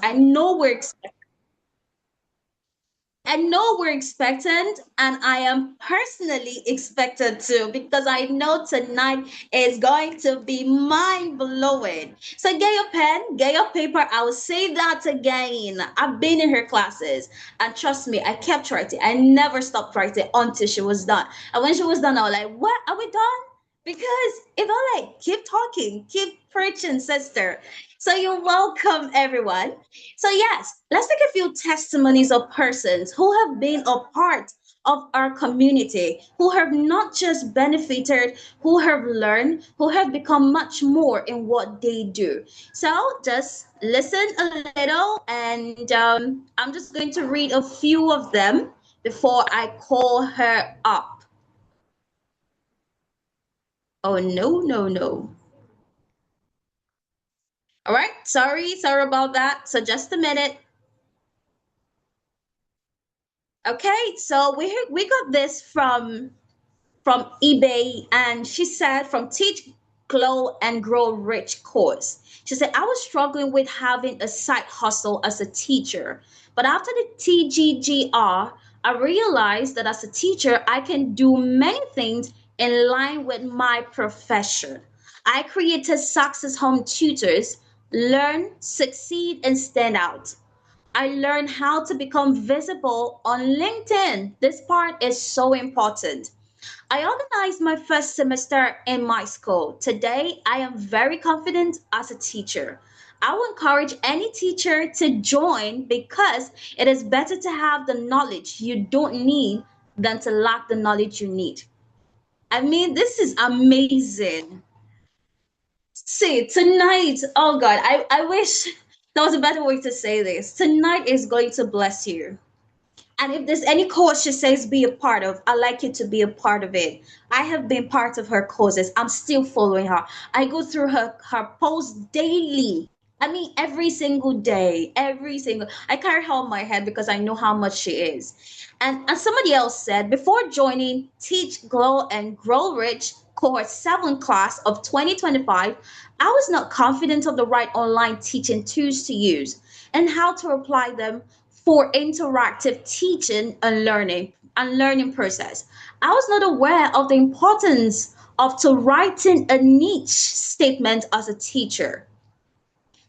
I know we're expectant, and I am personally expected to, because I know tonight is going to be mind blowing. So get your pen, get your paper. I will say that again. I've been in her classes, and trust me, I kept writing. I never stopped writing until she was done. And when she was done, I was like, "What? Are we done?" Because if I like keep talking, keep preaching, sister. So you're welcome, everyone. So, yes, let's take a few testimonies of persons who have been a part of our community, who have not just benefited, who have learned, who have become much more in what they do. So, just listen a little, and I'm just going to read a few of them before I call her up. Oh, no, no, no. All right, sorry about that. So, just a minute. Okay, so we got this from eBay, and she said from Teach, Glow, and Grow Rich course. She said, I was struggling with having a side hustle as a teacher, but after the TGGR, I realized that as a teacher, I can do many things in line with my profession. I created Success Home Tutors, learn, succeed, and stand out. I learned how to become visible on LinkedIn. This part is so important. I organized my first semester in my school. Today, I am very confident as a teacher. I will encourage any teacher to join because it is better to have the knowledge you don't need than to lack the knowledge you need. I mean, this is amazing. See, tonight, oh God, I wish there was a better way to say this. Tonight is going to bless you. And if there's any course she says be a part of, I like you to be a part of it. I have been part of her courses. I'm still following her. I go through her posts daily. I mean, every single day, every single. I carry her on my head because I know how much she is. And as somebody else said, before joining Teach, Glow, and Grow Rich cohort 7 class of 2025, I was not confident of the right online teaching tools to use and how to apply them for interactive teaching and learning process. I was not aware of the importance of to writing a niche statement as a teacher.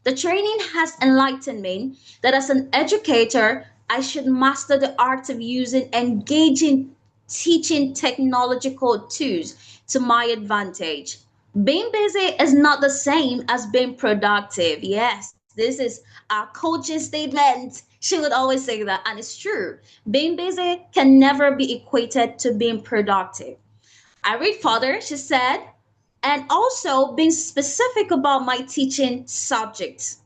The training has enlightened me that as an educator, I should master the art of using engaging teaching technological tools to my advantage. Being busy is not the same as being productive. Yes, this is our coach's statement. She would always say that, and it's true. Being busy can never be equated to being productive. I read further, she said, and also being specific about my teaching subjects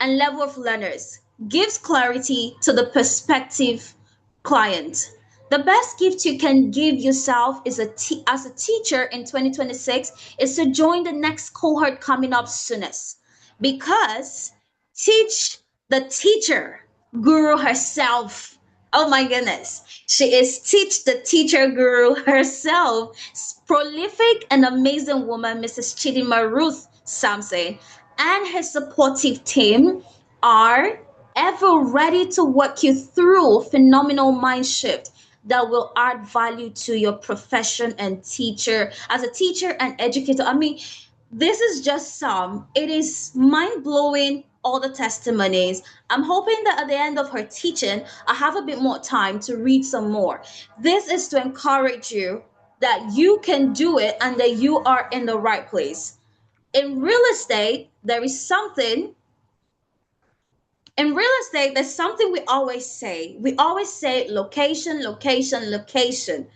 and level of learners gives clarity to the prospective client. The best gift you can give yourself as a teacher in 2026 is to join the next cohort coming up soonest, because teach the teacher guru herself. Oh my goodness. She is Teach the Teacher Guru herself. Prolific and amazing woman, Mrs. Chidima Ruth Sampson, and her supportive team are ever ready to walk you through phenomenal mind shift that will add value to your profession and teacher as a teacher and educator. I mean, this is just some. It is mind blowing, all the testimonies. I'm hoping that at the end of her teaching, I have a bit more time to read some more. This is to encourage you that you can do it and that you are in the right place. In real estate, there is something in real estate, there's something we always say. We always say location, location, location.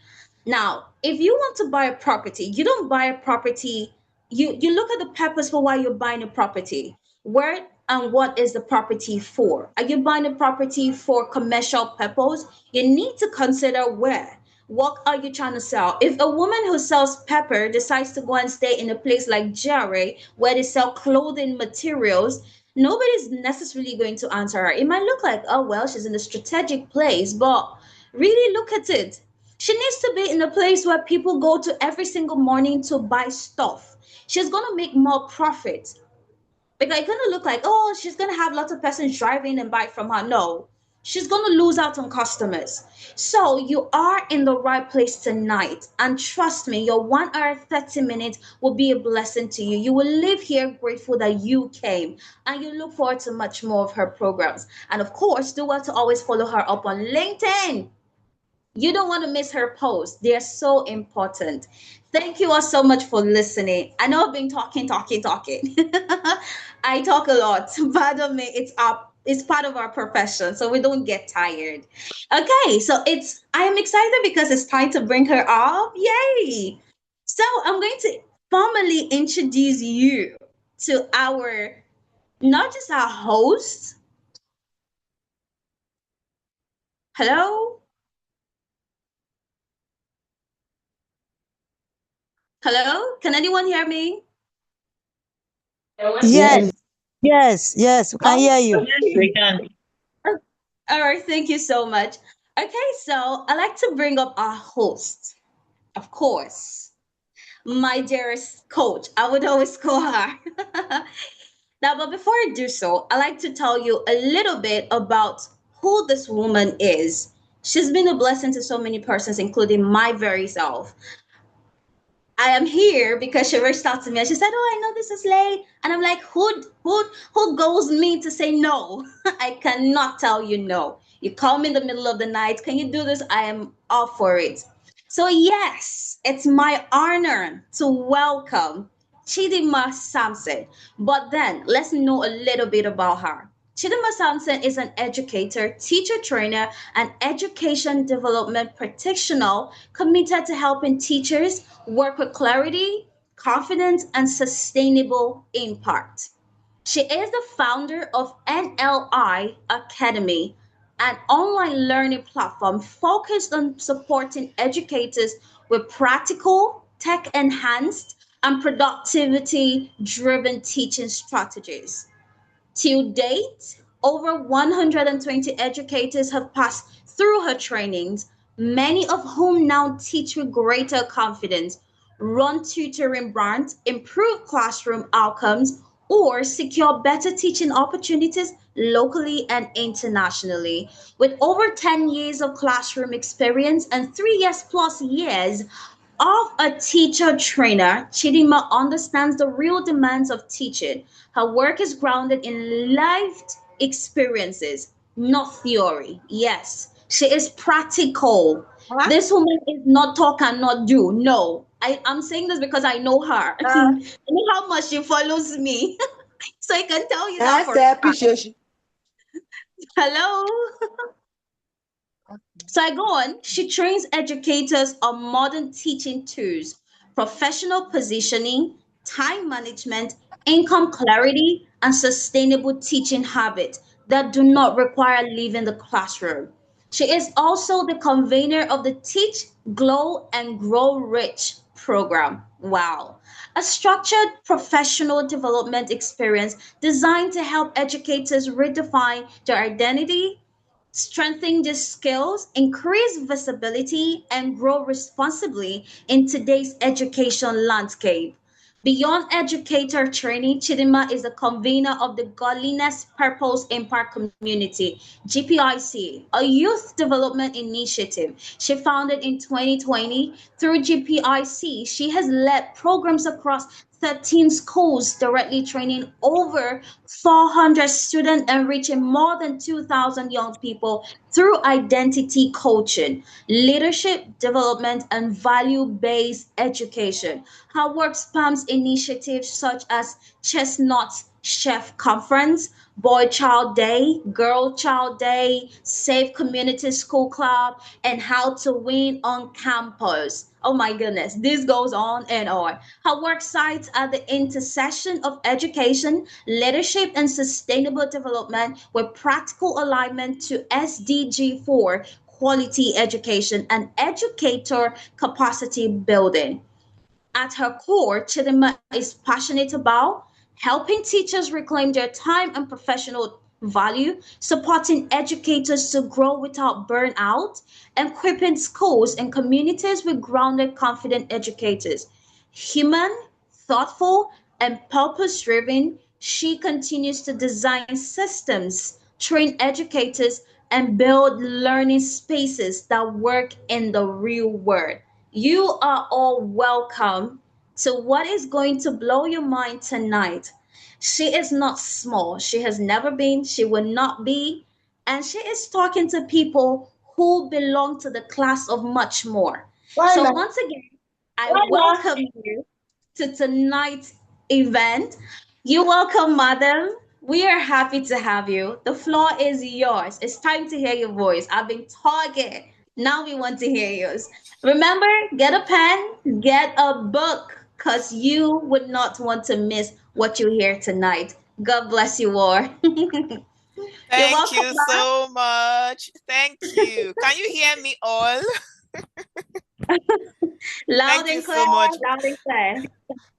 Now, if you want to buy a property, you don't buy a property, you look at the purpose for why you're buying a property. Where and what is the property for? Are you buying a property for commercial purpose? You need to consider where. What are you trying to sell? If a woman who sells pepper decides to go and stay in a place like Jerry, where they sell clothing materials, nobody's necessarily going to answer her. It might look like, oh, well, she's in a strategic place, but really look at it. She needs to be in a place where people go to every single morning to buy stuff. She's going to make more profit. Because it's gonna look like, oh, she's gonna have lots of persons driving and buy from her. No, she's gonna lose out on customers. So you are in the right place tonight. And trust me, your 1 hour, 30 minutes will be a blessing to you. You will live here grateful that you came. And you look forward to much more of her programs. And of course, do well to always follow her up on LinkedIn. You don't want to miss her posts. They're so important. Thank you all so much for listening. I know I've been talking, talking, talking. I talk a lot. Pardon me. It's part of our profession, so we don't get tired. Okay, so I am excited because it's time to bring her up. Yay! So I'm going to formally introduce you to our not just our host. Hello? Hello? Can anyone hear me? Yes, Yes, yes, yes, we can Oh, hear you. yes, we can. all right, thank you so much. Okay, so I like to bring up our host, of course, my dearest coach. I would always call her. Now, but before I do so, I like to tell you a little bit about who this woman is. She's been a blessing to so many persons, including my very self. I am here because she reached out to me and she said, "Oh, I know this is late." And I'm like, who goes me to say no? I cannot tell you no. You call me in the middle of the night. Can you do this? I am up for it. So yes, it's my honor to welcome Chidima Sampson. But then let's know a little bit about her. Chidima Sampson is an educator, teacher trainer, and education development practitioner committed to helping teachers work with clarity, confidence, and sustainable impact. She is the founder of NLI Academy, an online learning platform focused on supporting educators with practical, tech enhanced, and productivity driven teaching strategies. To date, over 120 educators have passed through her trainings, many of whom now teach with greater confidence, run tutoring brands, improve classroom outcomes, or secure better teaching opportunities locally and internationally. With over 10 years of classroom experience and 3 years plus years of a teacher trainer, Chidima understands the real demands of teaching. Her work is grounded in lived experiences, not theory. Yes, she is practical. Huh? This woman is not talk and not do. No, I'm saying this because I know her. I Uh, know how much she follows me. So I can tell you that I for a say fact. appreciation. Hello. So I go on. She trains educators on modern teaching tools, professional positioning, time management, income clarity, and sustainable teaching habits that do not require leaving the classroom. She is also the convener of the Teach, Glow, and Grow Rich program. Wow. A structured professional development experience designed to help educators redefine their identity, strengthen their skills, increase visibility, and grow responsibly in today's education landscape. Beyond educator training, Chidima is the convener of the Godliness Purpose Impact Community, GPIC, a youth development initiative she founded in 2020. Through GPIC, she has led programs across 13 schools, directly training over 400 students and reaching more than 2,000 young people through identity coaching, leadership development, and value based education. Her work spans initiatives such as Chestnut Chef Conference, Boy Child Day, Girl Child Day, Safe Community School Club, and How to Win on Campus. Oh my goodness, this goes on and on. Her work sites at the intersection of education, leadership, and sustainable development with practical alignment to SDG 4 quality education and educator capacity building. At her core, Chidima is passionate about helping teachers reclaim their time and professional value, supporting educators to grow without burnout, and equipping schools and communities with grounded, confident educators. Human, thoughtful, and purpose driven, She continues to design systems, train educators, and build learning spaces that work in the real world. You are all welcome to what is going to blow your mind tonight. She is not small. She has never been. She will not be. And she is talking to people who belong to the class of much more. So, once again, I welcome you to tonight's event. You're welcome, madam. We are happy to have you. The floor is yours. It's time to hear your voice. I've been talking. Now we want to hear yours. Remember, get a pen, get a book, because you would not want to miss what you hear tonight. God bless you all. You're Thank welcome, you ma'am. so much. Thank you. Can you hear me all? Loud Thank you and clear, so much. loud and clear.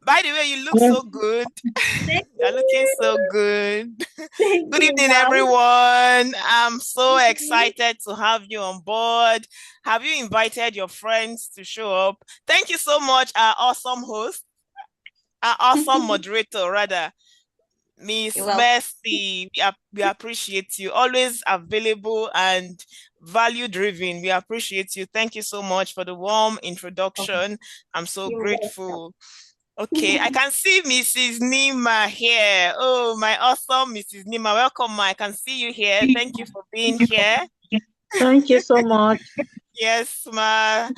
By the way, you look so good. Thank You're looking so you. good. Thank Good you, evening, ma'am. everyone. I'm so excited to have you on board. Have you invited your friends to show up? Thank you so much, our awesome host, our awesome moderator, rather. You're Miss welcome. Mercy, we appreciate you. Always available and value driven. We appreciate you. Thank you so much for the warm introduction. I'm so You're welcome. grateful. Okay, I can see Mrs. Nima here. Oh, my awesome Mrs. Nima. Welcome, ma. I can see you here. Thank you for being here. Thank you so much. Yes, ma.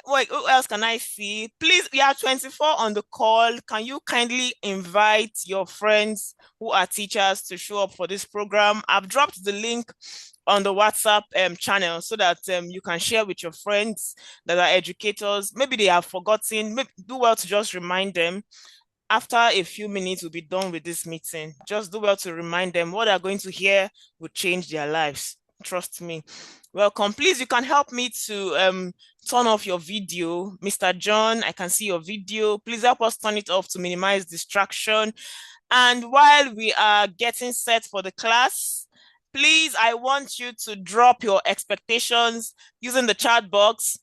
Wait, who else can I see? Please, we are 24 on the call. Can you kindly invite your friends who are teachers to show up for this program? I've dropped the link on the WhatsApp channel so that you can share with your friends that are educators. Maybe they have forgotten. Maybe do well to just remind them. After a few minutes, we'll be done with this meeting. Just do well to remind them what they're going to hear will change their lives. Trust me. Welcome. Please, you can help me to turn off your video. Mr. John, I can see your video. Please help us turn it off to minimize distraction. And while we are getting set for the class, please, I want you to drop your expectations using the chat box.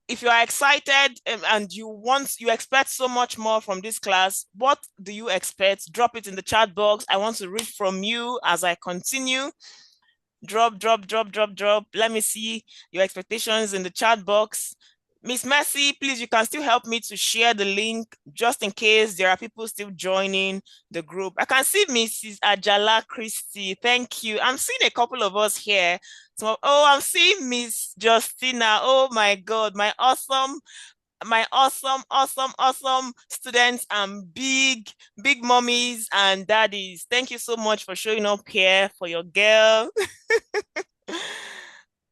If you are excited and you expect so much more from this class, what do you expect? Drop it in the chat box. I want to read from you as I continue. Drop. Let me see your expectations in the chat box. Miss Mercy, please, you can still help me to share the link just in case there are people still joining the group. I can see Mrs. Ajala Christie. Thank you. I'm seeing a couple of us here. So, I'm seeing Miss Justina. Oh my God, my awesome students and big mommies and daddies. Thank you so much for showing up here for your girl.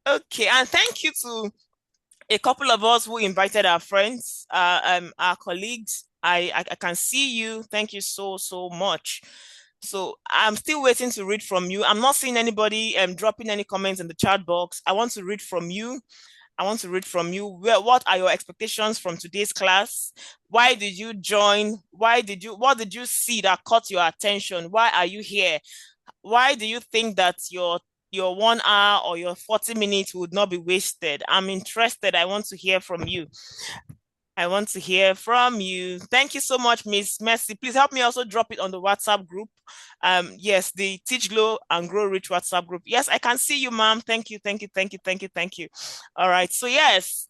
Okay, and thank you to a couple of us who invited our friends, our colleagues. I can see you. Thank you so much. So I'm still waiting to read from you. I'm not seeing anybody dropping any comments in the chat box. I want to read from you. What are your expectations from today's class? Why did you join? What did you see that caught your attention? Why are you here? Why do you think that your 1 hour or your 40 minutes would not be wasted? I'm interested. I want to hear from you. Thank you so much, Miss Mercy. Please help me also drop it on the WhatsApp group. Yes, the Teach Glow and Grow Rich WhatsApp group. Yes, I can see you, ma'am. Thank you. All right. So yes,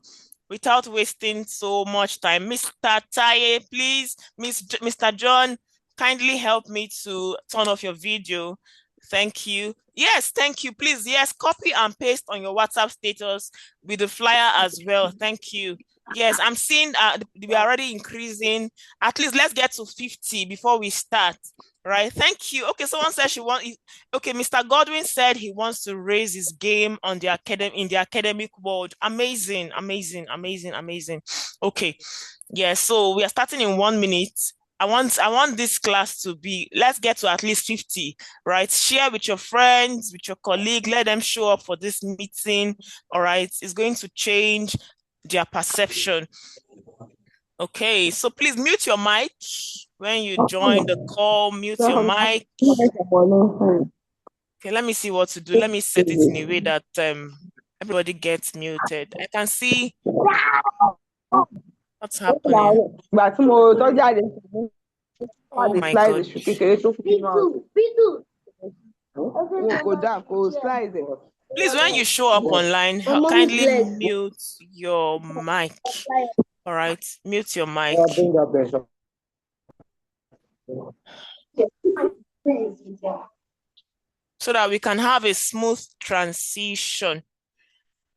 without wasting so much time, Mr. Taye, please, Mr. John, kindly help me to turn off your video. Thank you. Yes, thank you. Please, yes, copy and paste on your WhatsApp status with the flyer as well. Thank you. Yes, I'm seeing we are already increasing. At least let's get to 50 before we start. Right. Thank you. Okay, someone said okay, Mr. Godwin said he wants to raise his game on the academic world. Amazing. Okay. Yeah, so we are starting in 1 minute. I want this class to be, let's get to at least 50, right? Share with your friends, with your colleague, let them show up for this meeting. All right. It's going to change their perception. Okay, so please mute your mic when you join the call. Mute your mic. Okay, let me see what to do. Let me set it in a way that everybody gets muted. I can see what's happening. Oh my God. Please, when you show up online, kindly mute your mic. All right, mute your mic. So that we can have a smooth transition.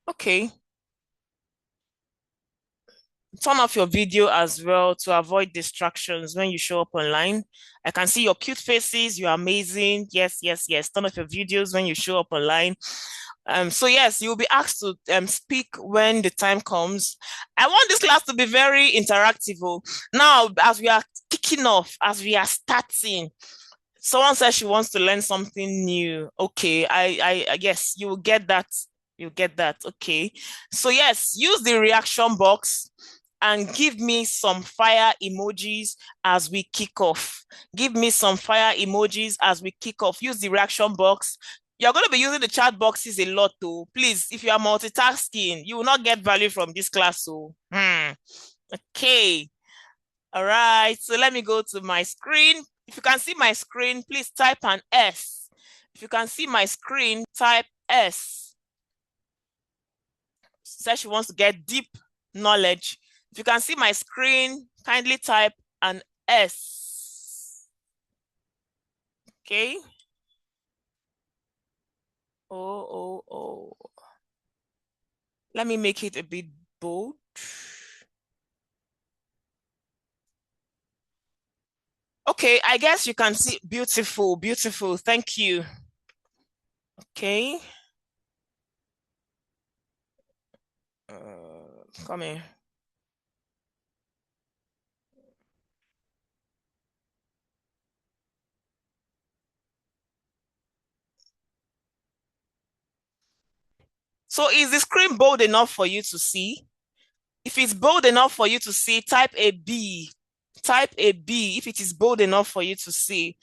Okay. Turn off your video as well to avoid distractions when you show up online. I can see your cute faces. You're amazing. Yes, yes, yes. Turn off your videos when you show up online. So yes, you'll be asked to speak when the time comes. I want this class to be very interactive. Now, as we are kicking off, as we are starting, someone says she wants to learn something new. Okay, I guess you will get that. You'll get that. Okay. So yes, use the reaction box and give me some fire emojis as we kick off. Give me some fire emojis as we kick off. Use the reaction box. You're going to be using the chat boxes a lot, though. Please, if you are multitasking, you will not get value from this class. So, okay. All right. So let me go to my screen. If you can see my screen, please type an S. If you can see my screen, type S. Says she wants to get deep knowledge. If you can see my screen, kindly type an S. Okay. Oh. Let me make it a bit bold. Okay, I guess you can see beautiful, beautiful. Thank you. Okay. Come here. So is the screen bold enough for you to see? If it's bold enough for you to see, type a B. Type a B if it is bold enough for you to see.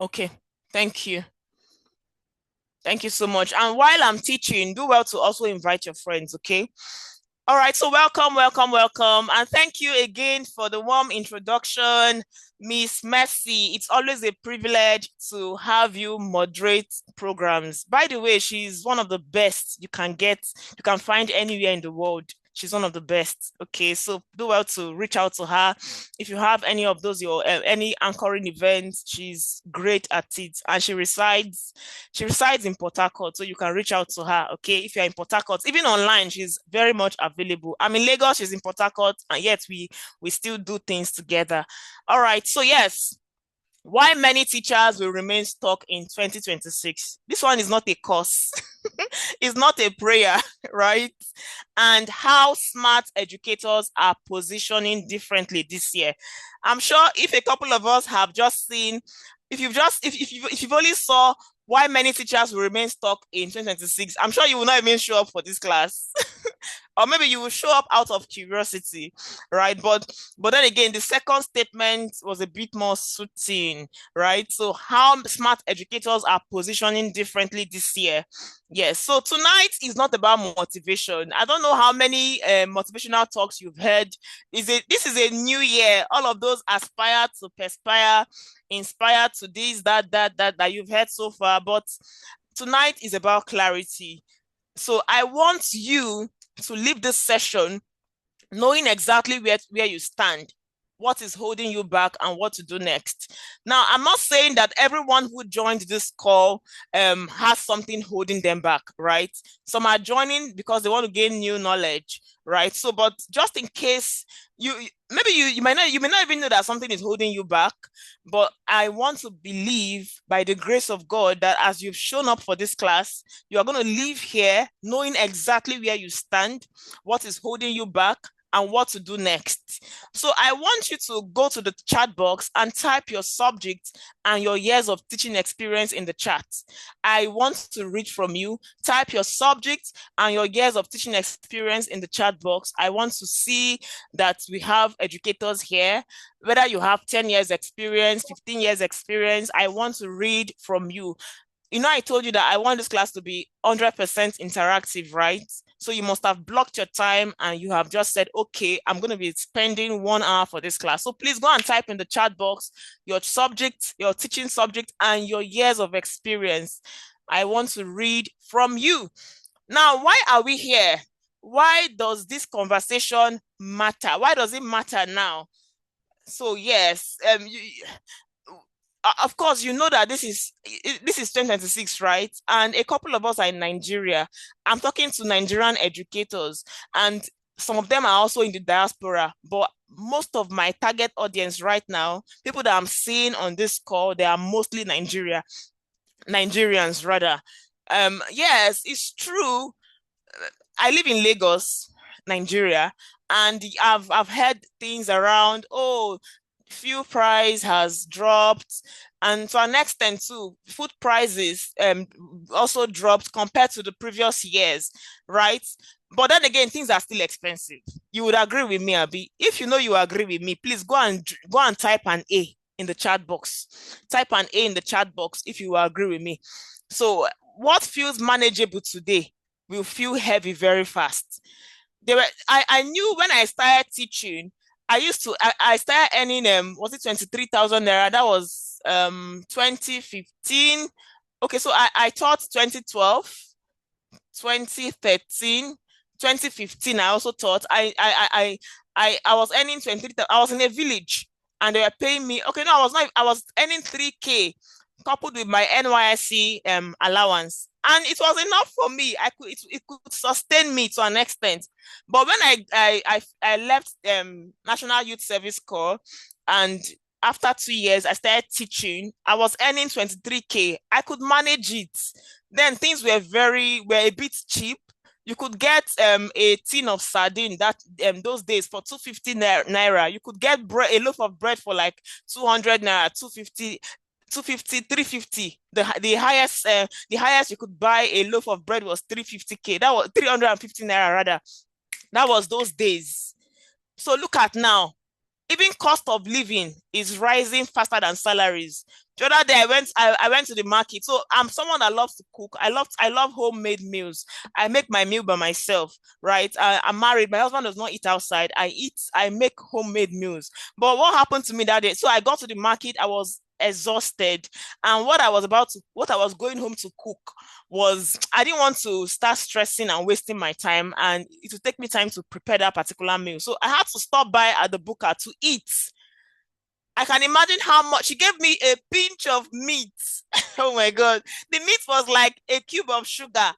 Okay, thank you. Thank you so much. And while I'm teaching, do well to also invite your friends, okay? All right, so welcome. And thank you again for the warm introduction, Miss Mercy. It's always a privilege to have you moderate programs. By the way, she's one of the best you can find anywhere in the world. She's one of the best. Okay, so do well to reach out to her. If you have any of those, any anchoring events, she's great at it. And she resides in Port Harcourt, so you can reach out to her, okay? If you're in Port Harcourt, even online, she's very much available. I'm in Lagos, she's in Port Harcourt, and yet we still do things together. All right, so yes, why many teachers will remain stuck in 2026. This one is not a curse. It's not a prayer, right? And how smart educators are positioning differently this year. I'm sure if a couple of us have just seen, if you've only saw why many teachers will remain stuck in 2026, I'm sure you will not even show up for this class. Or maybe you will show up out of curiosity, right? But then again, the second statement was a bit more soothing, right? So how smart educators are positioning differently this year. Yes, so tonight is not about motivation. I don't know how many motivational talks you've heard. This is a new year. All of those aspire to perspire, inspire to this, that you've heard so far. But tonight is about clarity. So I want you to leave this session knowing exactly where you stand, what is holding you back, and what to do next. Now, I'm not saying that everyone who joined this call has something holding them back, right? Some are joining because they want to gain new knowledge, right? So, but just in case you may not even know that something is holding you back, but I want to believe by the grace of God that as you've shown up for this class, you are going to leave here knowing exactly where you stand, what is holding you back, and what to do next. So I want you to go to the chat box and type your subject and your years of teaching experience in the chat. I want to read from you. Type your subject and your years of teaching experience in the chat box. I want to see that we have educators here, whether you have 10 years experience, 15 years experience. I want to read from you. I told you that I want this class to be 100% interactive, right? So you must have blocked your time and you have just said, okay, I'm going to be spending 1 hour for this class. So please go and type in the chat box your subject, your teaching subject, and your years of experience. I want to read from you. Now, why are we here? Why does this conversation matter? Why does it matter now? So yes, of course, you know that this is 2026, right? And a couple of us are in Nigeria. I'm talking to Nigerian educators, and some of them are also in the diaspora. But most of my target audience right now, people that I'm seeing on this call, they are mostly Nigerians rather. Yes, it's true. I live in Lagos, Nigeria, and I've heard things around, oh, fuel price has dropped, and to an extent too, food prices also dropped compared to the previous years, right? But then again, things are still expensive. You would agree with me, Abby. If you know you agree with me, please go and type an A in the chat box. Type an A in the chat box if you agree with me. So what feels manageable today will feel heavy very fast. I knew when I started teaching, I started earning was it 23,000 naira? That was 2015. Okay, so I taught 2012, 2013, 2015. I also taught. I was earning 23. I was in a village and they were paying me. Okay, no, I was earning 3K coupled with my NYSC allowance. And it was enough for me. It could sustain me to an extent. But when I left National Youth Service Corps, and after 2 years I started teaching, I was earning 23K. I could manage it. Then things were a bit cheap. You could get a tin of sardine that those days for 250 naira. You could get a loaf of bread for like 200 naira, 250 250, 350. The highest you could buy a loaf of bread was 350K. That was 350 naira rather. That was those days. So look at now. Even cost of living is rising faster than salaries. The other day I went to the market. So I'm someone that loves to cook. I love homemade meals. I make my meal by myself, right? I'm married. My husband does not eat outside. I make homemade meals. But what happened to me that day? So I got to the market. I was exhausted, and what I was going home to cook was, I didn't want to start stressing and wasting my time, and it would take me time to prepare that particular meal. So I had to stop by at the booker to eat. I can imagine how much she gave me a pinch of meat. Oh my God. The meat was like a cube of sugar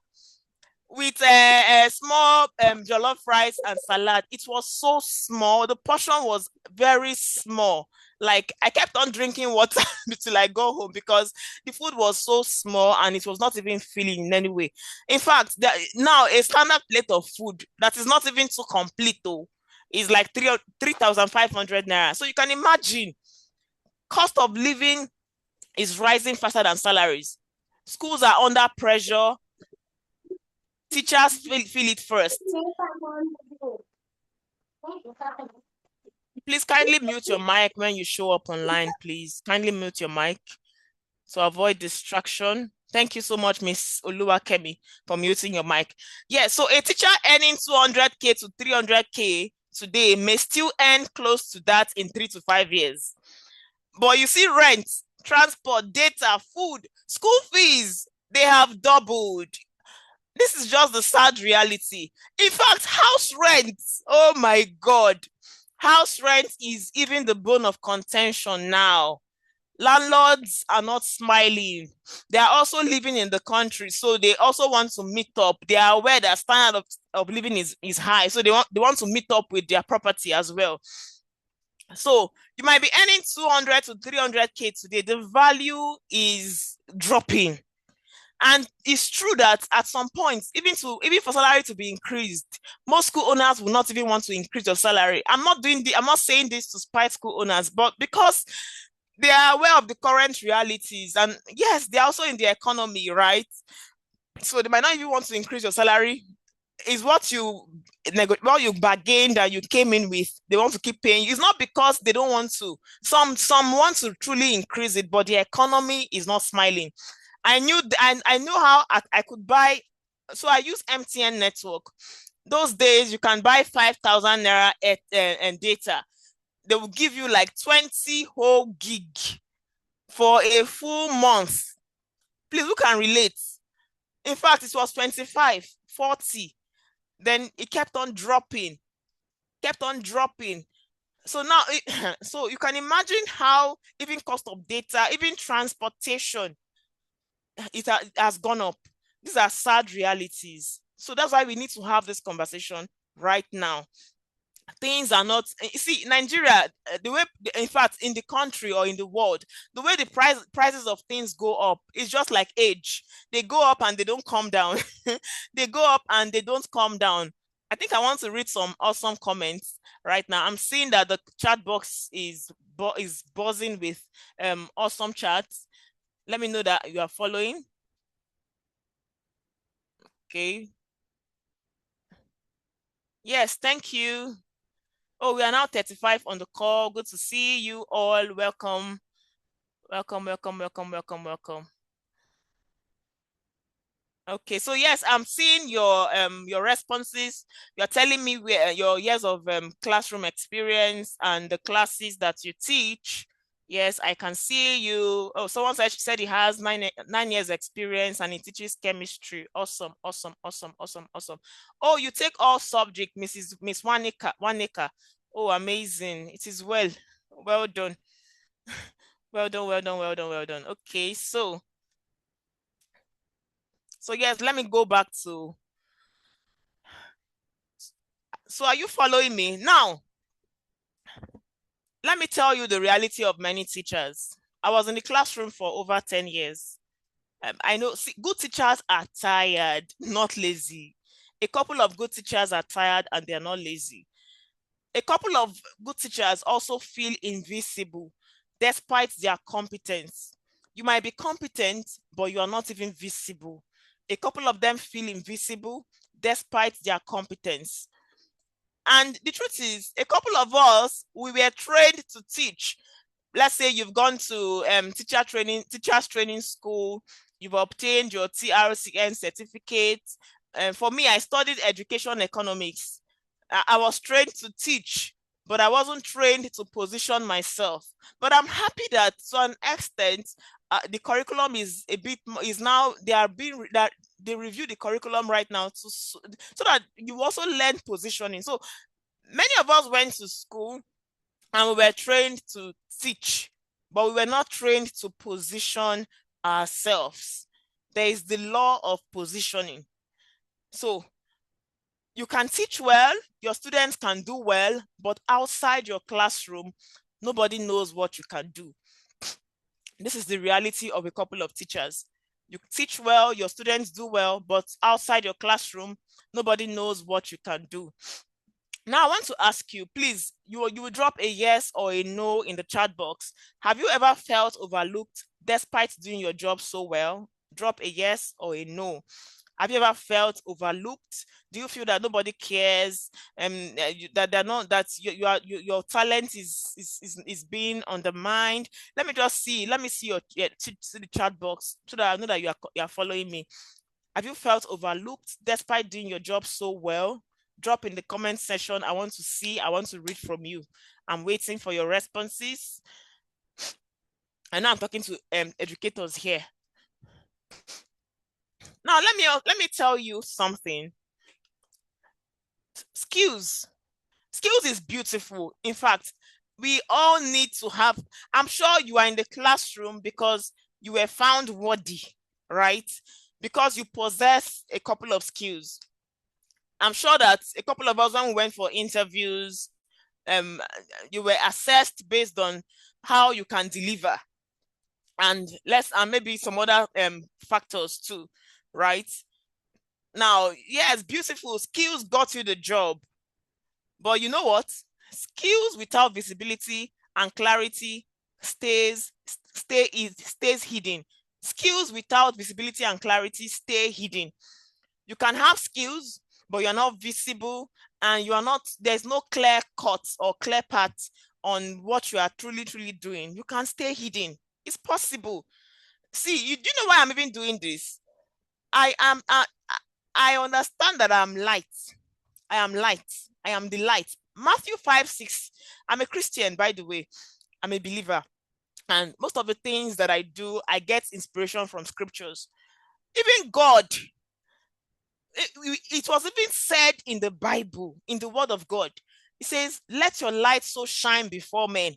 with a small jollof rice and salad. It was so small. The portion was very small. Like I kept on drinking water till I go home because the food was so small and it was not even filling in any way. In fact, now a standard plate of food that is not even too complete though is like 3,500 naira. So you can imagine, cost of living is rising faster than salaries. Schools are under pressure. Teachers feel it first. Please kindly mute your mic when you show up online, please. Kindly mute your mic to avoid distraction. Thank you so much, Miss Oluwakemi, for muting your mic. Yeah, so a teacher earning 200K to 300K today may still earn close to that in 3 to 5 years. But you see, rent, transport, data, food, school fees, they have doubled. This is just the sad reality. In fact, house rent, oh my God, house rent is even the bone of contention now. Landlords are not smiling. They are also living in the country, so they also want to meet up. They are aware that standard of living is high, so they want to meet up with their property as well. So you might be earning 200 to 300K today. The value is dropping. And it's true that at some point, even for salary to be increased, most school owners will not even want to increase your salary. I'm not saying this to spite school owners, but because they are aware of the current realities, and yes, they're also in the economy, right? So they might not even want to increase your salary. Is what you bargained and you came in with. They want to keep paying. It's not because they don't want to. Some want to truly increase it, but the economy is not smiling. I knew how I could buy. So I use MTN network. Those days you can buy 5,000 naira and data. They will give you like 20 whole gig for a full month. Please, who can relate? In fact, it was 25, 40. Then it kept on dropping. So now, so you can imagine how even cost of data, even transportation, it has gone up. These are sad realities. So that's why we need to have this conversation right now. Things are not, you see, Nigeria, the way, in fact, in the country or in the world, the way the prices of things go up is just like age. They go up and they don't come down. They go up and they don't come down. I think I want to read some awesome comments right now. I'm seeing that the chat box is buzzing with awesome chats. Let me know that you are following. Okay. Yes, thank you. Oh, we are now 35 on the call. Good to see you all. Welcome. Welcome. Okay, so yes, I'm seeing your responses. You're telling me where your years of classroom experience and the classes that you teach. Yes, I can see you. Oh, someone said he has 9 years experience and he teaches chemistry. Awesome. Oh, you take all subject, Miss Wanika. Oh, amazing. It is well. Well done. Well done. Okay, so yes, let me go back to. So are you following me? Now, let me tell you the reality of many teachers. I was in the classroom for over 10 years. I know good teachers are tired, not lazy. A couple of good teachers are tired and they're not lazy. A couple of good teachers also feel invisible despite their competence. You might be competent, but you are not even visible. A couple of them feel invisible despite their competence. And the truth is, a couple of us, we were trained to teach. Let's say you've gone to teachers training school, you've obtained your TRCN certificate. For me, I studied education economics. I was trained to teach, but I wasn't trained to position myself. But I'm happy that to an extent, the curriculum is now they review the curriculum right now so that you also learn positioning. So many of us went to school and we were trained to teach, but we were not trained to position ourselves. There is the law of positioning. So you can teach well, your students can do well, but outside your classroom, nobody knows what you can do. This is the reality of a couple of teachers. You teach well, your students do well, but outside your classroom, nobody knows what you can do. Now, I want to ask you, please, you will drop a yes or a no in the chat box. Have you ever felt overlooked despite doing your job so well? Drop a yes or a no. Have you ever felt overlooked? Do you feel that nobody cares? That they're not, that your talent is being undermined? Let me see the chat box so that I know that you are following me. Have you felt overlooked despite doing your job so well? Drop in the comment section. I want to read from you. I'm waiting for your responses. And now I'm talking to educators here. Now let me tell you something. Skills is beautiful. In fact, we all need to have. I'm sure you are in the classroom because you were found worthy, right? Because you possess a couple of skills. I'm sure that a couple of us, when we went for interviews, you were assessed based on how you can deliver, and maybe some other factors too, right? Now, yes, beautiful skills got you the job, but you know what? Skills without visibility and clarity stays hidden. Skills without visibility and clarity stay hidden. You can have skills, but you're not visible, and there's no clear cut or clear path on what you are truly doing. You can stay hidden. It's possible. See, do you know why I'm even doing this? I understand that I'm light. I am light. I am the light. Matthew 5:6. I'm a Christian, by the way. I'm a believer. And most of the things that I do, I get inspiration from scriptures. Even God, it was even said in the Bible, in the word of God. It says, let your light so shine before men,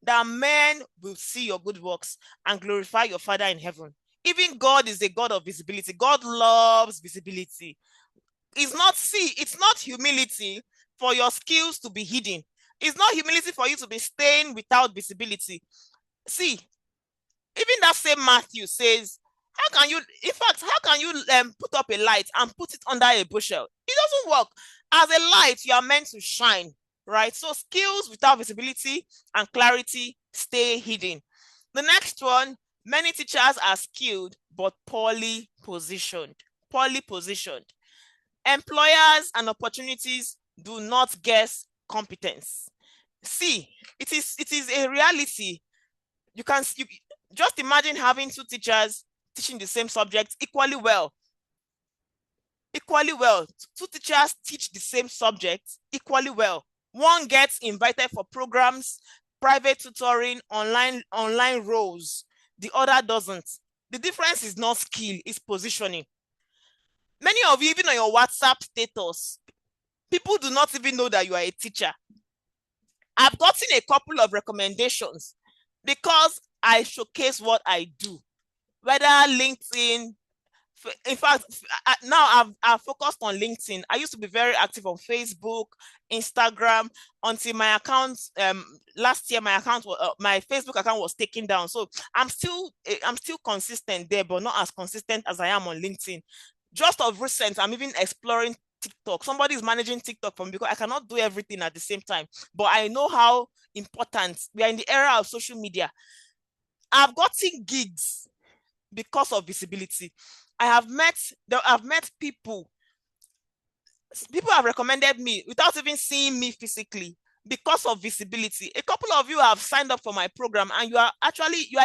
that men will see your good works and glorify your Father in heaven. Even God is a God of visibility. God loves visibility. It's not humility for your skills to be hidden. It's not humility for you to be staying without visibility. See, even that same Matthew says, how can you put up a light and put it under a bushel? It doesn't work. As a light, you are meant to shine, right? So skills without visibility and clarity stay hidden. The next one, many teachers are skilled but poorly positioned. Poorly positioned. Employers and opportunities do not guess competence. See, it is a reality. You just imagine having two teachers teaching the same subject equally well. Equally well. Two teachers teach the same subject equally well. One gets invited for programs, private tutoring, online roles. The other doesn't. The difference is not skill, it's positioning. Many of you, even on your WhatsApp status, people do not even know that you are a teacher. I've gotten a couple of recommendations because I showcase what I do, whether LinkedIn. In fact, now I've focused on LinkedIn. I used to be very active on Facebook, Instagram, until my account last year my Facebook account was taken down. So I'm still consistent there, but not as consistent as I am on LinkedIn. Just of recent, I'm even exploring TikTok. Somebody is managing TikTok for me because I cannot do everything at the same time. But I know how important we are in the era of social media. I've gotten gigs because of visibility. I've met people. People have recommended me without even seeing me physically because of visibility. A couple of you have signed up for my program and you are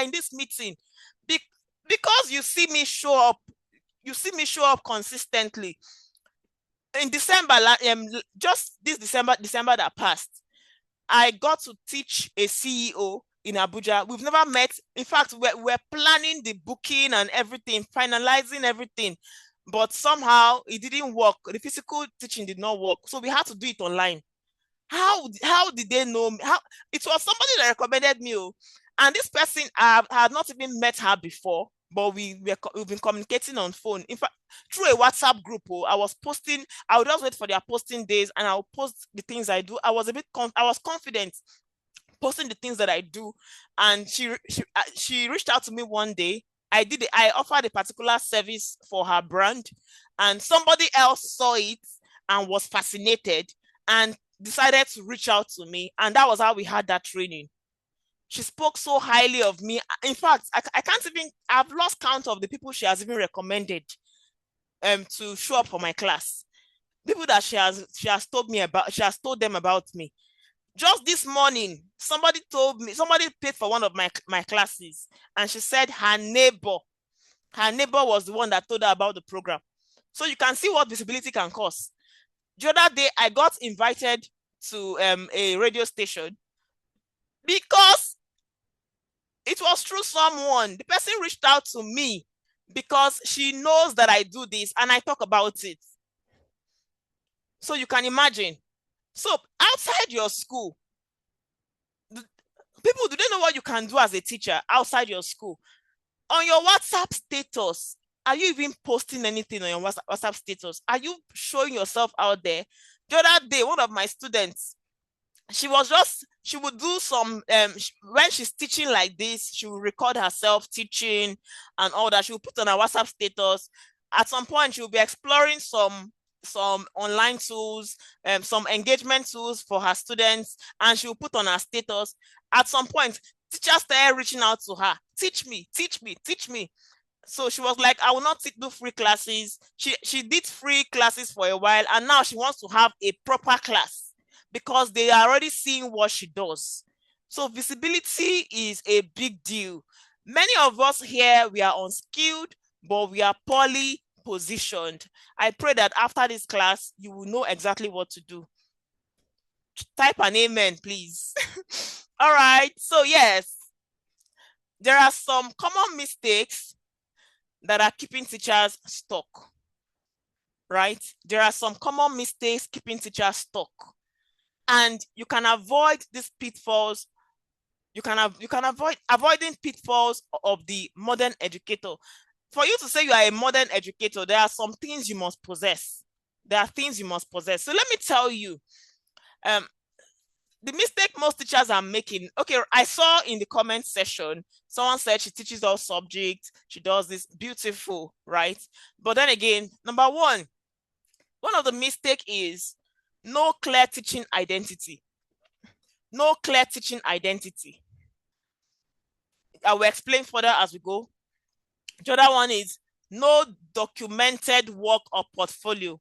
in this meeting because you see me show up. You see me show up consistently. In December, just this December that passed, I got to teach a CEO in Abuja. We've never met. In fact, we're planning the booking and everything, finalizing everything. But somehow it didn't work. The physical teaching did not work. So we had to do it online. How did they know me? It was somebody that recommended me. And this person, I had not even met her before, but we've been communicating on phone. In fact, through a WhatsApp group, I was posting. I would just wait for their posting days, and I'll post the things I do. I was confident posting the things that I do, and she reached out to me one day. I offered a particular service for her brand, and somebody else saw it and was fascinated and decided to reach out to me, and that was how we had that training. She spoke so highly of me. In fact, I can't even, I've lost count of the people she has even recommended to show up for my class. People that she has told them about me. Just this morning, somebody paid for one of my classes, and she said her neighbor was the one that told her about the program. So you can see what visibility can cause. The other day, I got invited to a radio station because it was through someone. The person reached out to me because she knows that I do this and I talk about it. So you can imagine. So outside your school, people, do they know what you can do as a teacher outside your school? On your WhatsApp status, are you even posting anything on your WhatsApp status? Are you showing yourself out there? The other day, one of my students, she would do some, when she's teaching like this, she will record herself teaching and all that. She will put on her WhatsApp status. At some point, she will be exploring some online tools, some engagement tools for her students, and she will put on her status. At some point, teachers started reaching out to her. Teach me. So she was like, I will not do free classes. She did free classes for a while, and now she wants to have a proper class because they are already seeing what she does. So visibility is a big deal. Many of us here, we are unskilled, but we are poorly positioned. I pray that after this class, you will know exactly what to do. Type an amen, please. All right. So yes, there are some common mistakes that are keeping teachers stuck, right? There are some common mistakes keeping teachers stuck. And you can avoid these pitfalls. You can avoiding pitfalls of the modern educator. For you to say you are a modern educator, there are some things you must possess. There are things you must possess. So let me tell you, the mistake most teachers are making. Okay, I saw in the comment section, someone said she teaches all subjects, she does this, beautiful, right? But then again, number one of the mistake is no clear teaching identity. No clear teaching identity. I will explain further as we go. The other one is no documented work or portfolio.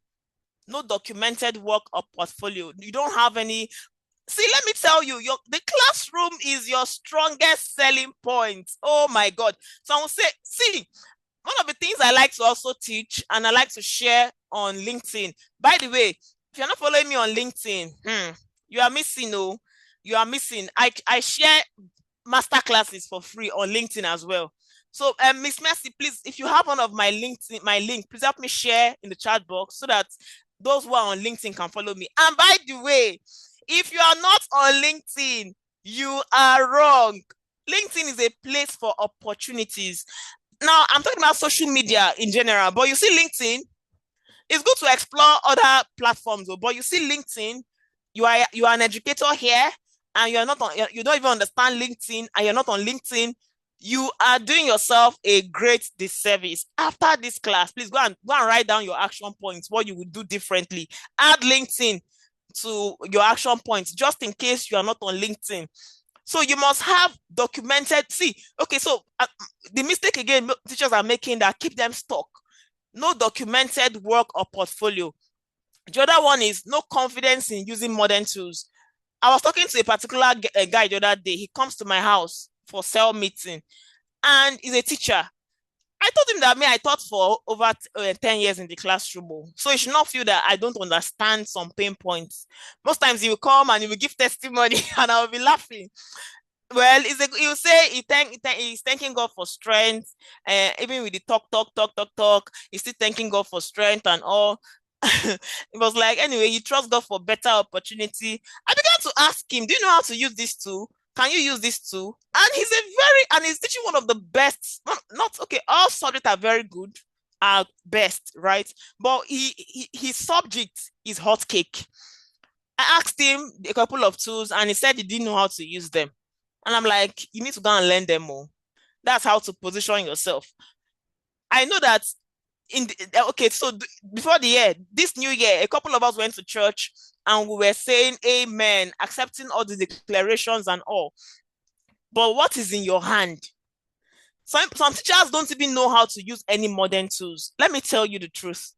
No documented work or portfolio. You don't have any. See, let me tell you, the classroom is your strongest selling point. Oh my God. So I will say, see, one of the things I like to also teach and I like to share on LinkedIn. By the way, if you're not following me on LinkedIn, you are missing, oh, you are missing. I share master classes for free on LinkedIn as well. So Miss Mercy, please, if you have one of my link, please help me share in the chat box so that those who are on LinkedIn can follow me. And by the way, if you are not on LinkedIn, you are wrong. LinkedIn is a place for opportunities. Now, I'm talking about social media in general, but you see LinkedIn, it's good to explore other platforms, but you see LinkedIn, you are an educator here, and you don't even understand LinkedIn, and you're not on LinkedIn, you are doing yourself a great disservice. After this class, please go and write down your action points, what you would do differently. Add LinkedIn to your action points, just in case you are not on LinkedIn. So you must have documented. See, okay, so the mistake again teachers are making that keep them stuck. No documented work or portfolio. The other one is no confidence in using modern tools. I was talking to a particular guy the other day. He comes to my house for cell meeting, and he's a teacher. I told him that I taught for over 10 years in the classroom. So he should not feel that I don't understand some pain points. Most times he will come and he will give testimony and I will be laughing. Well, he will say he's thanking God for strength. Even with the talk, he's still thanking God for strength and all. It was like, anyway, he trusts God for better opportunity. I began to ask him, do you know how to use this tool? Can you use this tool? And he's teaching one of the best, not okay, all subjects are very good, are best, right? But his subject is hot cake. I asked him a couple of tools and he said he didn't know how to use them. And I'm like, you need to go and learn them more. That's how to position yourself. I know that before the year, this new year, a couple of us went to church and we were saying amen, accepting all the declarations and all. But what is in your hand? Some teachers don't even know how to use any modern tools. Let me tell you the truth.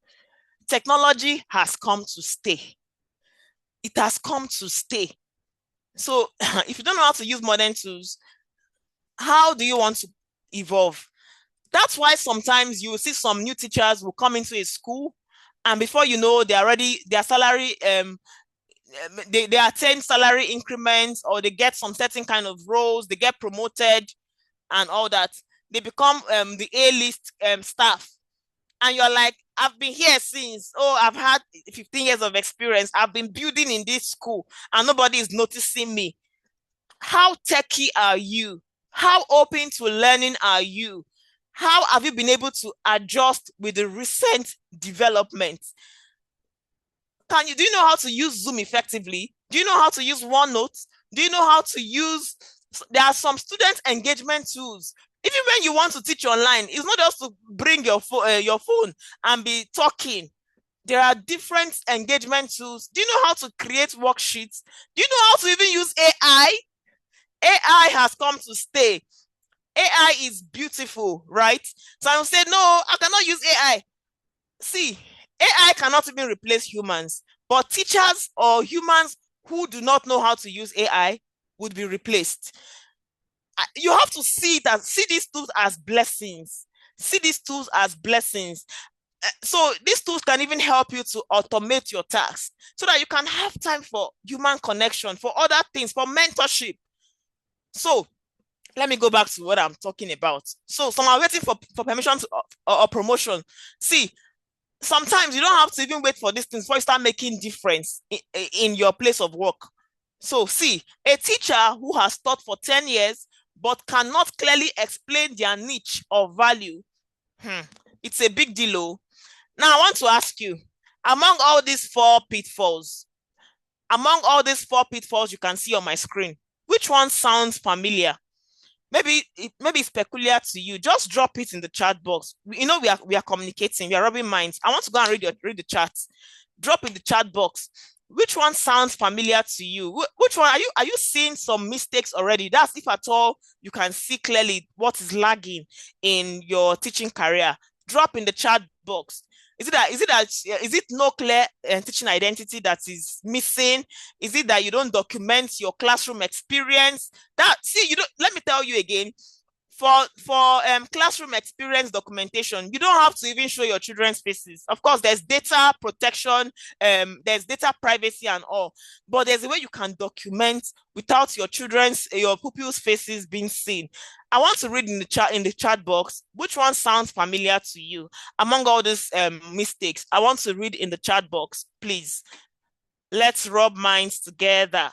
Technology has come to stay. It has come to stay. So if you don't know how to use modern tools, how do you want to evolve? That's why sometimes you will see some new teachers will come into a school and before you know, their salary, they attain salary increments or they get some certain kind of roles, they get promoted and all that. They become the A-list staff. And you're like, I've been here since, I've had 15 years of experience. I've been building in this school and nobody is noticing me. How techy are you? How open to learning are you? How have you been able to adjust with the recent developments? Do you know how to use Zoom effectively? Do you know how to use OneNote? Do you know how to use, there are some student engagement tools. Even when you want to teach online, it's not just to bring your phone and be talking. There are different engagement tools. Do you know how to create worksheets? Do you know how to even use AI? AI has come to stay. AI is beautiful, right? So I will say, no, I cannot use AI. See, AI cannot even replace humans, but teachers or humans who do not know how to use AI would be replaced. you have to see these tools as blessings. See these tools as blessings. So these tools can even help you to automate your tasks so that you can have time for human connection, for other things, for mentorship. So let me go back to what I'm talking about. So some are waiting for permission or promotion. See, sometimes you don't have to even wait for these things before you start making difference in your place of work. So see, a teacher who has taught for 10 years but cannot clearly explain their niche or value, it's a big deal. Now I want to ask you, among all these four pitfalls you can see on my screen, which one sounds familiar? Maybe it's peculiar to you. Just drop it in the chat box. We are communicating, we are rubbing minds. I want to go and read the chat. Drop in the chat box. Which one sounds familiar to you? Which one are you seeing some mistakes already? That's if at all you can see clearly what is lagging in your teaching career. Drop in the chat box. Is it no clear teaching identity that is missing? Is it that you don't document your classroom experience? Let me tell you again, for classroom experience documentation, you don't have to even show your children's faces. Of course, there's data protection, there's data privacy and all, but there's a way you can document without your pupils' faces being seen. I want to read in the chat box, which one sounds familiar to you among all these mistakes. I want to read in the chat box, please. Let's rub minds together.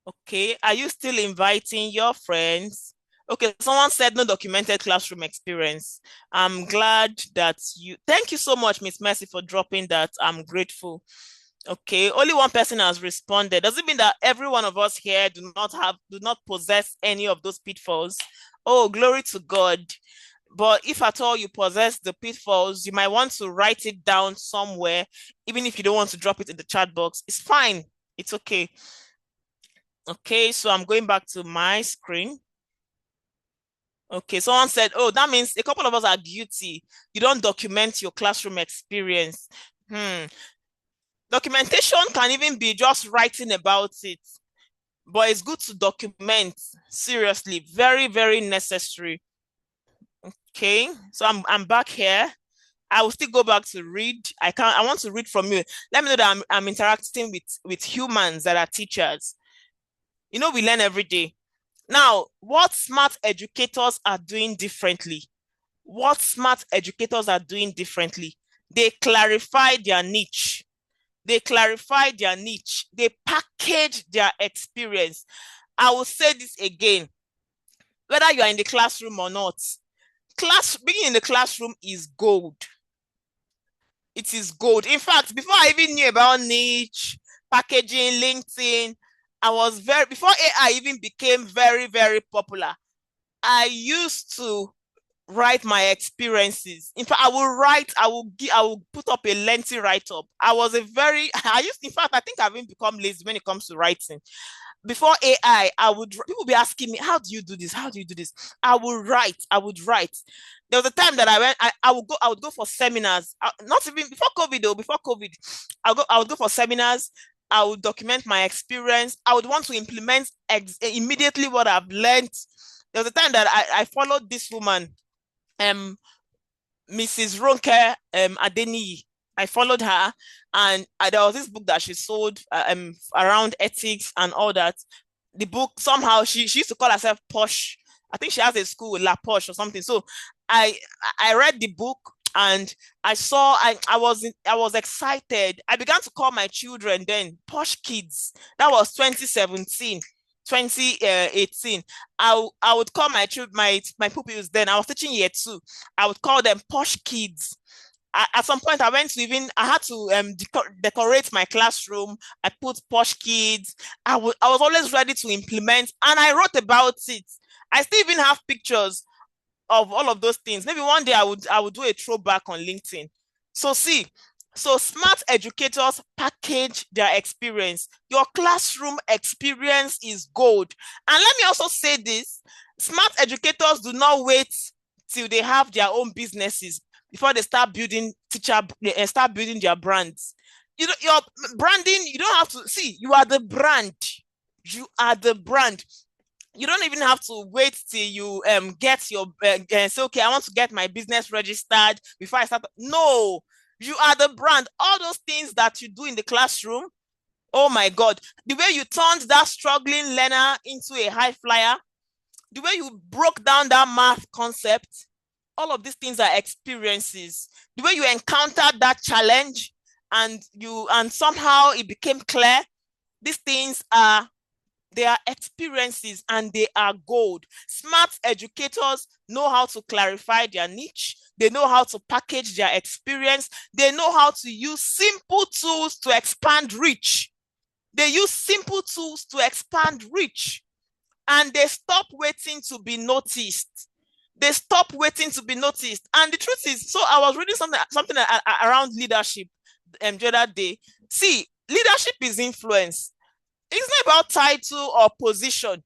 Okay, are you still inviting your friends? Okay, someone said no documented classroom experience. I'm glad that thank you so much, Miss Mercy, for dropping that. I'm grateful. Okay, only one person has responded. Does it mean that every one of us here do not possess any of those pitfalls? Oh, glory to God. But if at all you possess the pitfalls, you might want to write it down somewhere, even if you don't want to drop it in the chat box. It's fine. It's okay. Okay, so I'm going back to my screen. Okay, someone said, oh, that means a couple of us are guilty. You don't document your classroom experience. Documentation can even be just writing about it, but it's good to document. Seriously, very, very necessary. Okay, so I'm back here. I will still go back to read. I want to read from you. Let me know that I'm interacting with humans that are teachers. We learn every day. Now, what smart educators are doing differently? They clarify their niche. They package their experience. I will say this again, whether you are in the classroom or not, being in the classroom is gold. It is gold. In fact, before I even knew about niche, packaging, LinkedIn, before AI even became very, very popular, I used to write my experiences. In fact, I will put up a lengthy write-up. In fact, I think I've even become lazy when it comes to writing. Before AI, people be asking me, how do you do this? I would write. There was a time that I would go for seminars. Not even before COVID though, I would go for seminars. I would document my experience. I would want to implement immediately what I've learned. There was a time that I followed this woman, Mrs. Ronke Adeniyi. I followed her, and there was this book that she sold around ethics and all that. The book, somehow she used to call herself Posh. I think she has a school, La Posh or something. So I read the book, and I was excited. I began to call my children then Posh Kids. That was 2017. 2018, I would call my pupils then. I was teaching year 2. I would call them Posh Kids. At some point, I had to decorate my classroom. I put Posh Kids. I was always ready to implement, and I wrote about it. I still even have pictures of all of those things. Maybe one day I would do a throwback on LinkedIn. So smart educators package their experience. Your classroom experience is gold. And let me also say this, smart educators do not wait till they have their own businesses before they start building their brands. your branding, you don't have to see, you are the brand. You are the brand. You don't even have to wait till you get your say, okay, I want to get my business registered before I start. No, you are the brand. All those things that you do in the classroom, oh my God, the way you turned that struggling learner into a high flyer, the way you broke down that math concept, all of these things are experiences. The way you encountered that challenge and somehow it became clear, these things they are experiences and they are gold. Smart educators know how to clarify their niche. They know how to package their experience. They know how to use simple tools to expand reach. They use simple tools to expand reach. And they stop waiting to be noticed. They stop waiting to be noticed. And the truth is, so I was reading something around leadership the other day. See, leadership is influence. It's not about title or position.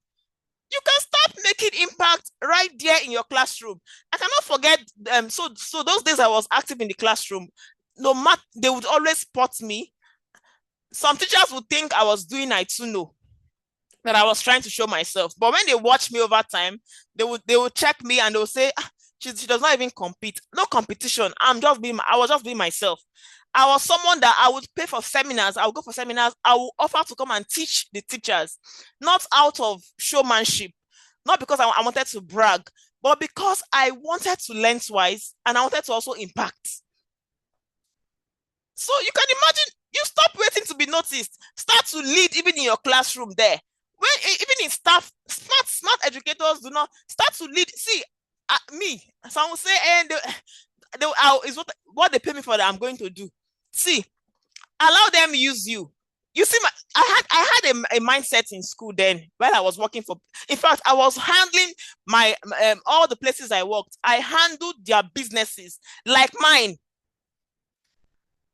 You can start making impact right there in your classroom. I cannot forget, so those days I was active in the classroom, no matter, they would always spot me. Some teachers would think I was doing I too know, that I was trying to show myself. But when they watch me over time, they would check me and they would say, she does not even compete. No competition. I was just being myself. I was someone that I would pay for seminars. I would go for seminars. I would offer to come and teach the teachers, not out of showmanship, not because I wanted to brag, but because I wanted to learn twice and I wanted to also impact. So you can imagine, you stop waiting to be noticed. Start to lead even in your classroom there. When even in staff, smart educators do not start to lead. See, me, some will say, and is what they pay me for that I'm going to do. See, allow them use you. You see, I had a mindset in school then while I was working for. In fact, I was handling my all the places I worked. I handled their businesses like mine.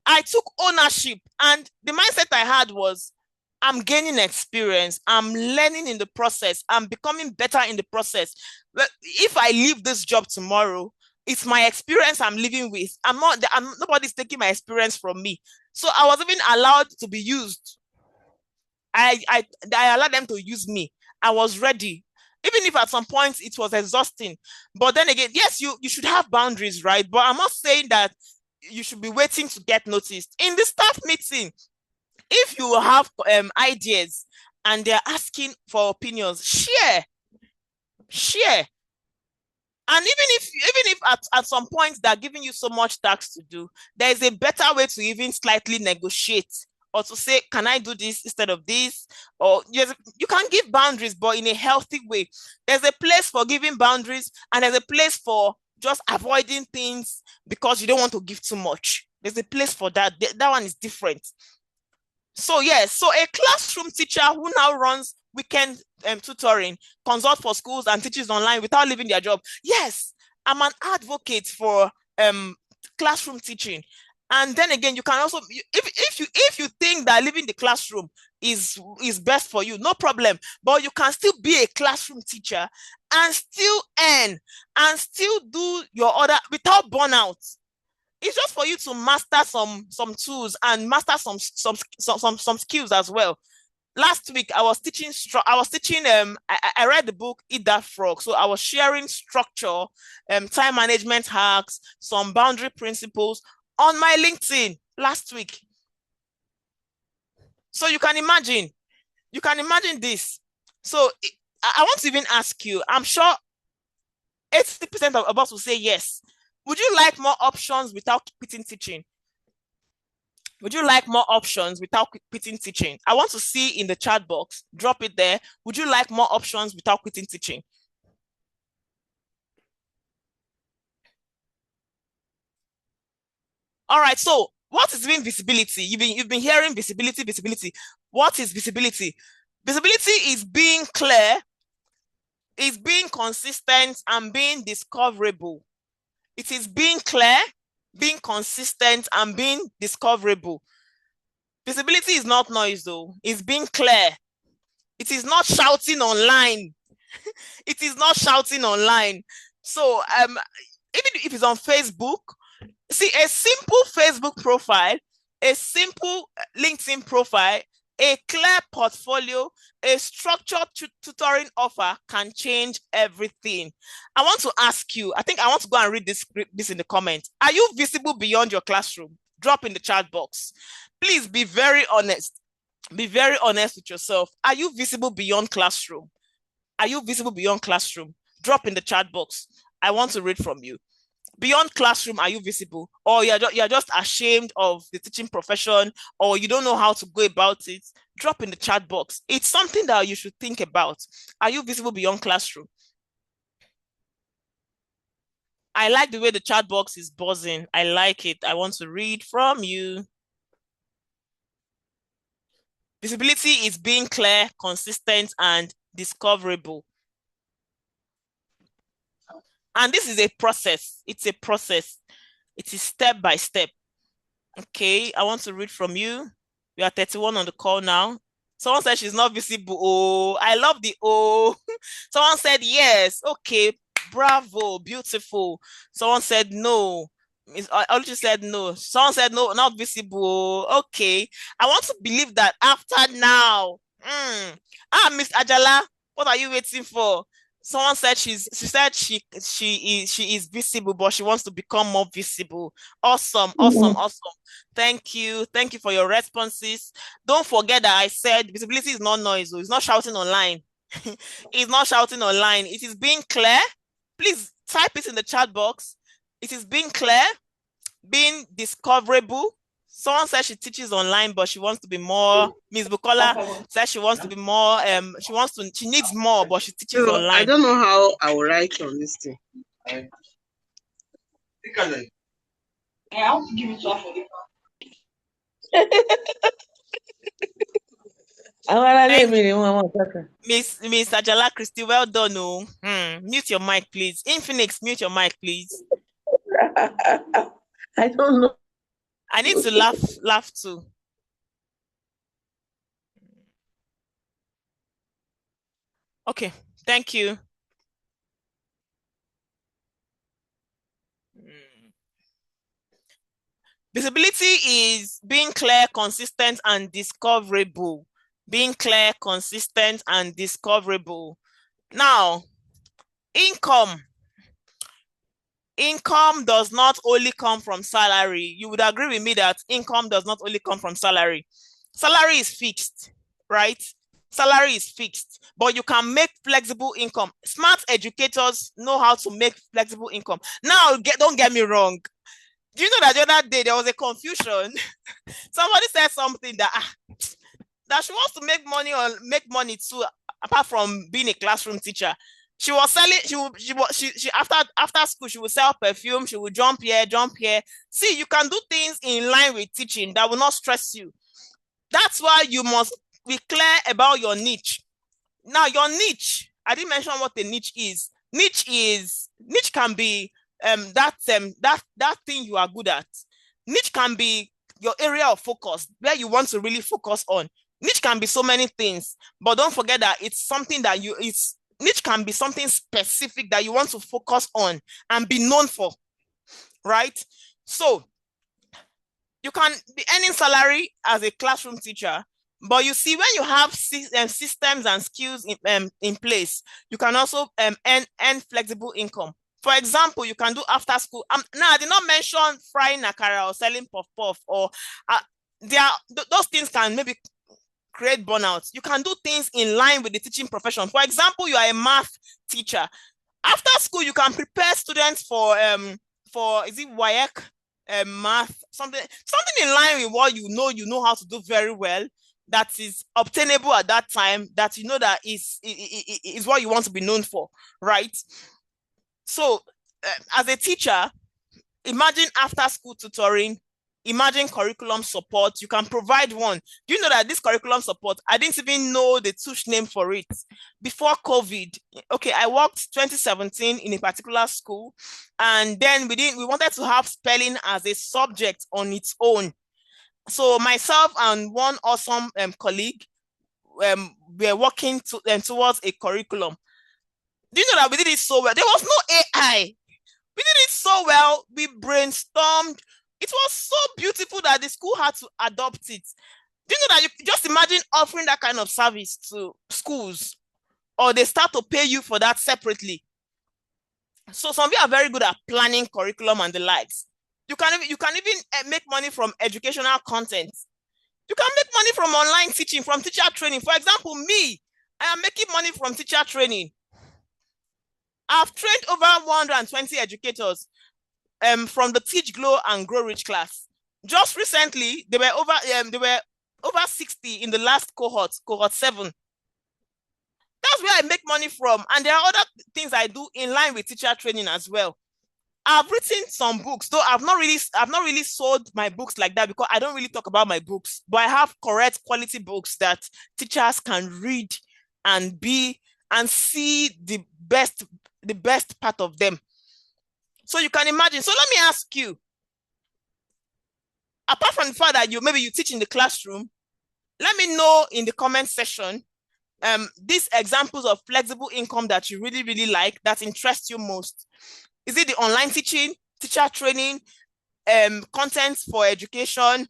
I took ownership, and the mindset I had was, I'm gaining experience. I'm learning in the process. I'm becoming better in the process. But if I leave this job tomorrow, it's my experience I'm living with. Nobody's taking my experience from me. So I was even allowed to be used. I allowed them to use me. I was ready. Even if at some point it was exhausting. But then again, yes, you should have boundaries, right? But I'm not saying that you should be waiting to get noticed. In the staff meeting, if you have ideas and they're asking for opinions, share. And even if at some point they're giving you so much tasks to do, there is a better way to even slightly negotiate or to say, can I do this instead of this? Or yes, you can give boundaries, but in a healthy way. There's a place for giving boundaries and there's a place for just avoiding things because you don't want to give too much. There's a place for that. That one is different. So yes, so a classroom teacher who now runs weekend tutoring, consult for schools and teaches online without leaving their job. Yes, I'm an advocate for classroom teaching. And then again, you can also, if you think that leaving the classroom is best for you, no problem. But you can still be a classroom teacher and still earn and still do your other without burnout. It's just for you to master some tools and master some skills as well. Last week I was teaching I read the book Eat That Frog. So I was sharing structure, time management hacks, some boundary principles on my LinkedIn last week. So you can imagine this. So I want to even ask you, I'm sure 80% of us will say yes. Would you like more options without quitting teaching? Would you like more options without quitting teaching? I want to see in the chat box. Drop it there. Would you like more options without quitting teaching? All right. So what is even visibility? You've been hearing visibility. What is visibility? Visibility is being clear, is being consistent, and being discoverable. It is being clear, being consistent, and being discoverable. Visibility is not noise, though. It's being clear. It is not shouting online. It is not shouting online. So even if it's on Facebook, see, a simple Facebook profile A simple LinkedIn profile, a clear portfolio, a structured tutoring offer can change everything. I want to ask you, I think I want to go and read this in the comments. Are you visible beyond your classroom? Drop in the chat box. Please be very honest. Be very honest with yourself. Are you visible beyond classroom? Are you visible beyond classroom? Drop in the chat box. I want to read from you. Beyond classroom, are you visible? Or you're just ashamed of the teaching profession, or you don't know how to go about it? Drop in the chat box. It's something that you should think about. Are you visible beyond classroom? I like the way the chat box is buzzing. I like it. I want to read from you. Visibility is being clear, consistent, and discoverable. And this is a process. It's a process. It is step by step. Okay, I want to read from you. We are 31 on the call now. Someone said she's not visible. Oh, I love the oh. Someone said yes. Okay, bravo, beautiful. Someone said no. I just said no. Someone said no, not visible. Okay, I want to believe that after now. Miss Ajala, what are you waiting for? Someone said she is visible, but she wants to become more visible. Awesome. Thank you for your responses. Don't forget that I said visibility is not noise. It's not shouting online. It's not shouting online. It is being clear. Please type it in the chat box. It is being clear, being discoverable. Someone says she teaches online, but she wants to be more. Miss Bukola says she wants to be more. She needs more, but she teaches online. I don't know how I will write on this thing. Yeah, I'll give it to her for the Miss Ajala Christy, well done. No. Mute your mic, please. Infinix, mute your mic, please. I don't know. I need to laugh too. Okay, thank you. Visibility is being clear, consistent, and discoverable. Being clear, consistent, and discoverable. Now, income. Income does not only come from salary. You would agree with me that income does not only come from salary. Salary is fixed, right? Salary is fixed, but you can make flexible income. Smart educators know how to make flexible income. Now, don't get me wrong. Do you know that the other day there was a confusion? Somebody said something that she wants to make money too, apart from being a classroom teacher. She was selling. She after school she would sell perfume. She would jump here, jump here. See, you can do things in line with teaching that will not stress you. That's why you must be clear about your niche. Now, your niche. I didn't mention what the niche is. Niche can be that thing you are good at. Niche can be your area of focus where you want to really focus on. Niche can be so many things, but don't forget that it's something that niche can be something specific that you want to focus on and be known for, right? So you can be earning salary as a classroom teacher, but you see, when you have systems and skills in place, you can also earn flexible income. For example, you can do after school. Now, I did not mention frying akara or selling puff-puff, or those things can maybe create burnout. You can do things in line with the teaching profession. For example, you are a math teacher. After school, you can prepare students for is it WAEC math, something in line with what you know how to do very well, that is obtainable at that time, that you know that is what you want to be known for, right? So as a teacher, imagine after school tutoring, imagine curriculum support. You can provide one. Do you know that this curriculum support, I didn't even know the TUSH name for it before COVID. Okay, I worked 2017 in a particular school, and then we wanted to have spelling as a subject on its own. So myself and one awesome colleague were working towards a curriculum. Do you know that we did it so well? There was no AI. We did it so well. We brainstormed. It was so beautiful that the school had to adopt it. Do you know that you just imagine offering that kind of service to schools, or they start to pay you for that separately? So some of you are very good at planning curriculum and the likes. You can even make money from educational content. You can make money from online teaching, from teacher training. For example, me, I am making money from teacher training. I've trained over 120 educators from the Teach, Glow, and Grow Rich class. Just recently, they were over 60 in the last cohort 7. That's where I make money from. And there are other things I do in line with teacher training as well. I've written some books, though I've not really sold my books like that, because I don't really talk about my books, but I have correct quality books that teachers can read and see the best part of them. So you can imagine. So let me ask you, apart from the fact that maybe you teach in the classroom, let me know in the comment section these examples of flexible income that you really, really like, that interest you most. Is it the online teaching, teacher training, content for education,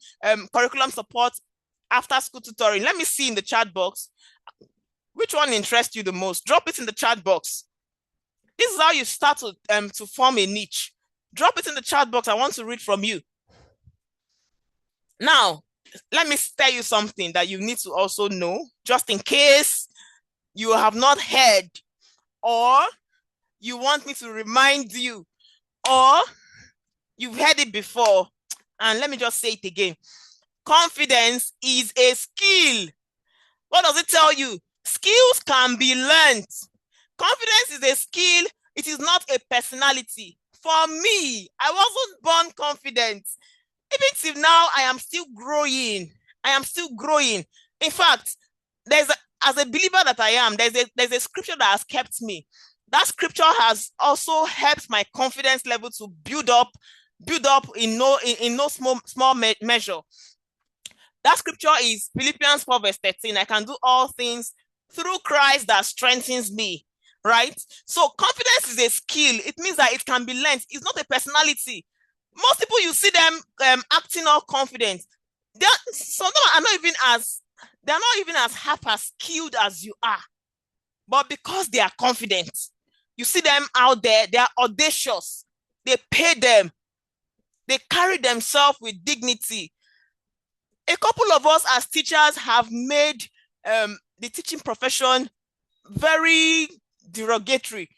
curriculum support, after school tutoring? Let me see in the chat box. Which one interests you the most? Drop it in the chat box. This is how you start to form a niche. Drop it in the chat box. I want to read from you. Now, let me tell you something that you need to also know, just in case you have not heard, or you want me to remind you, or you've heard it before. And let me just say it again. Confidence is a skill. What does it tell you? Skills can be learned. Confidence is a skill. It is not a personality. For me, I wasn't born confident. Even till now, I am still growing. In fact, as a believer that I am, there's a scripture that has kept me. That scripture has also helped my confidence level to build up in no small measure. That scripture is Philippians 4 verse 13. I can do all things through Christ that strengthens me. Right? So confidence is a skill. It means that it can be learned. It's not a personality. Most people, you see them acting all confident. Some of them are not even as half as skilled as you are. But because they are confident, you see them out there, they are audacious. They pay them. They carry themselves with dignity. A couple of us as teachers have made the teaching profession very derogatory.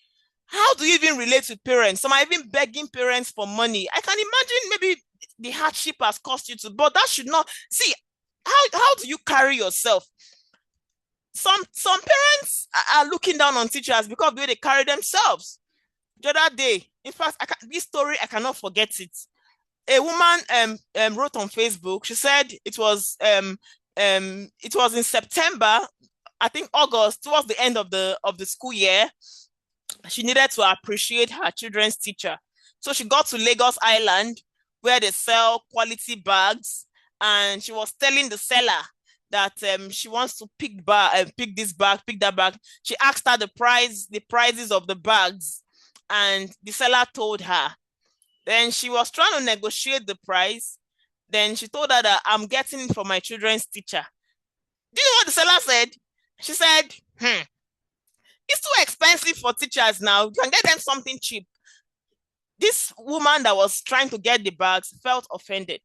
How do you even relate to parents? Some are even begging parents for money. I can imagine maybe the hardship has cost you to, but that should not. See, how do you carry yourself? Some parents are looking down on teachers because of the way they carry themselves. The other day, in fact, this story, I cannot forget it. A woman wrote on Facebook. She said it was in September, I think August, towards the end of the school year. She needed to appreciate her children's teacher. So she got to Lagos Island, where they sell quality bags, and she was telling the seller that she wants to pick this bag, pick that bag. She asked her the prices of the bags, and the seller told her. Then she was trying to negotiate the price. Then she told her that I'm getting it for my children's teacher. Do you know what the seller said? She said, it's too expensive for teachers now. You can get them something cheap. This woman that was trying to get the bags felt offended.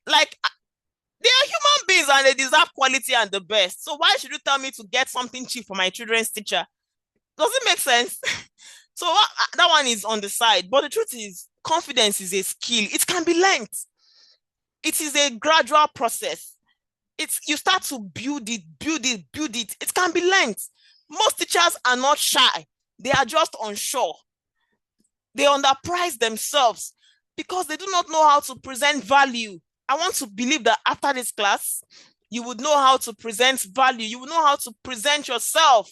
Like, they are human beings and they deserve quality and the best. So why should you tell me to get something cheap for my children's teacher? Does it make sense? So that one is on the side. But the truth is, confidence is a skill. It can be learned. It is a gradual process. You start to build it. It can be learned. Most teachers are not shy. They are just unsure. They underprice themselves because they do not know how to present value. I want to believe that after this class, you would know how to present value. You would know how to present yourself.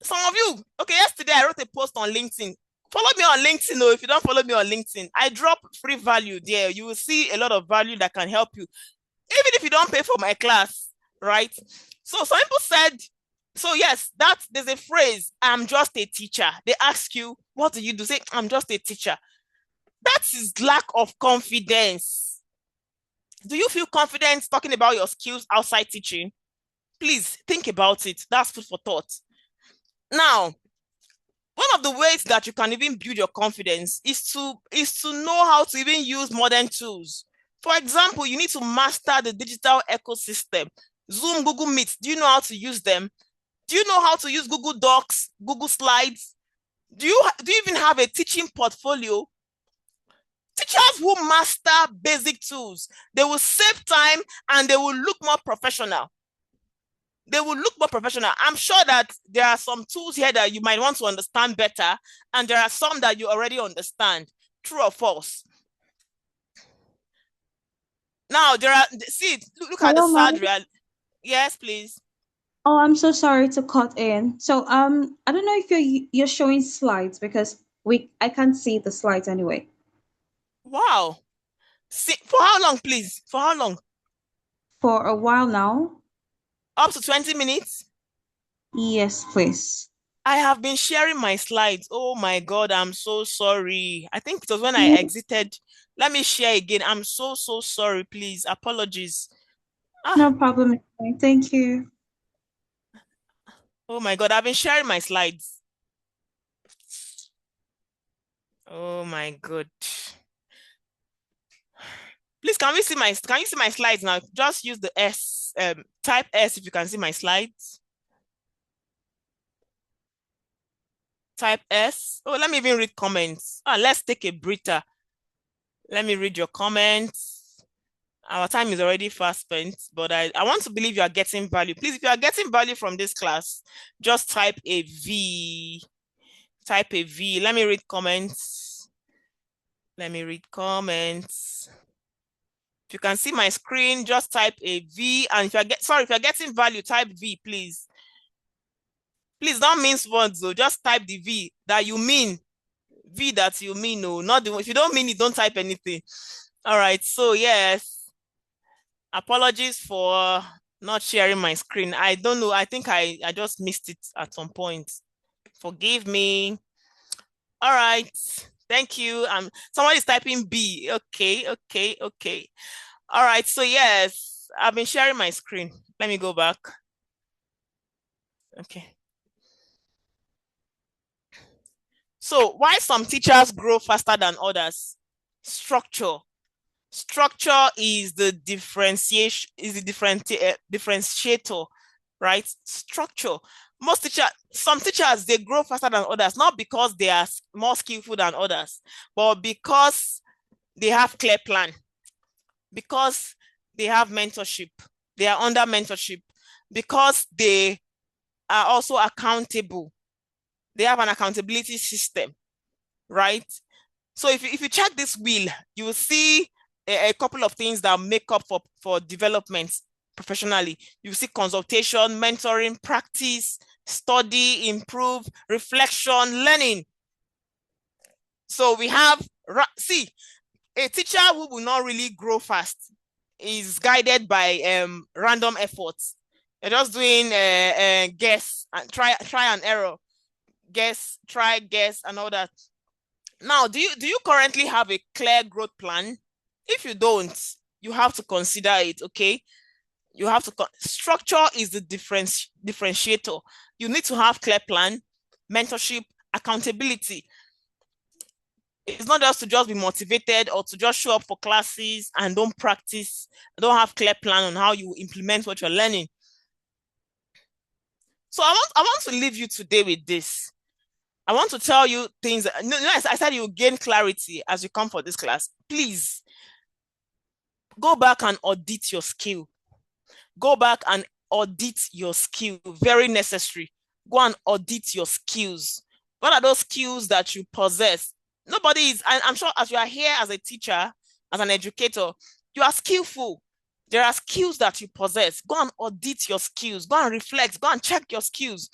Some of you, okay, yesterday I wrote a post on LinkedIn. Follow me on LinkedIn, or if you don't follow me on LinkedIn, I drop free value there. You will see a lot of value that can help you, even if you don't pay for my class, right? So some people said, so yes, there's a phrase, I'm just a teacher. They ask you, what do you do? Say, I'm just a teacher. That is lack of confidence. Do you feel confident talking about your skills outside teaching? Please think about it. That's food for thought. Now, one of the ways that you can even build your confidence is to know how to even use modern tools. For example, you need to master the digital ecosystem. Zoom, Google Meet, do you know how to use them? Do you know how to use Google Docs, Google Slides? Do you even have a teaching portfolio? Teachers who master basic tools, they will save time and they will look more professional. They will look more professional. I'm sure that there are some tools here that you might want to understand better, and there are some that you already understand. True or false? Now, look at the Hello, sad ma'am. reality. Yes, please. Oh, I'm so sorry to cut in. So, I don't know if you're showing slides because I can't see the slides anyway. Wow. See, for how long, please? For how long? For a while now. Up to 20 minutes? Yes, please. I have been sharing my slides. Oh my God, I'm so sorry. I think it was when I Mm, exited. Let me share again. I'm so sorry, please. Apologies. No problem. Thank you. Oh my God, I've been sharing my slides. Oh my God. Please, can you see my slides now? Just use the S, type S if you can see my slides. Type S. Oh, let me even read comments. Let's take a breather. Let me read your comments. Our time is already fast spent, but I want to believe you are getting value. Please, if you are getting value from this class, just type a V. Type a V. Let me read comments. Let me read comments. If you can see my screen, just type a V. And if you're getting value, type V, please. Please don't mince words, though. Just type the V that you mean. V that you mean, no, not the one. If you don't mean it, don't type anything. All right. So yes, apologies for not sharing my screen. I don't know. I think I just missed it at some point. Forgive me. All right. Thank you. Somebody's typing B. Okay. All right. So yes, I've been sharing my screen. Let me go back. Okay. So why some teachers grow faster than others? Structure. Structure is the differentiator, right? Structure. Some teachers, they grow faster than others, not because they are more skillful than others, but because they have clear plan, because they have mentorship, they are under mentorship, because they are also accountable. They have an accountability system, right? So if you check this wheel, you will see a couple of things that make up for development professionally. You see consultation, mentoring, practice, study, improve, reflection, learning. So we have, a teacher who will not really grow fast is guided by random efforts. They're just doing guess and try and error, guess, try, guess, and all that. Now, do you currently have a clear growth plan? If you don't, you have to consider it, okay? You have to structure is the differentiator. You need to have clear plan, mentorship, accountability. It's not just to be motivated or to just show up for classes and don't practice, don't have clear plan on how you implement what you're learning. So I want to leave you today with this. I want to tell you things. I said you gain clarity as you come for this class. Please go back and audit your skill. Go back and audit your skill. Very necessary. Go and audit your skills. What are those skills that you possess? Nobody is, I'm sure as you are here as a teacher, as an educator, you are skillful. There are skills that you possess. Go and audit your skills. Go and reflect. Go and check your skills.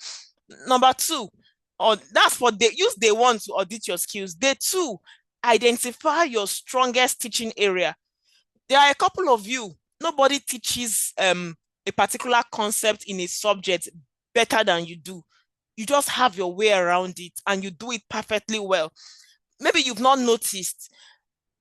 Number two, that's for use day one to audit your skills. Day two, identify your strongest teaching area. There are a couple of you. Nobody teaches a particular concept in a subject better than you do. You just have your way around it and you do it perfectly well. Maybe you've not noticed,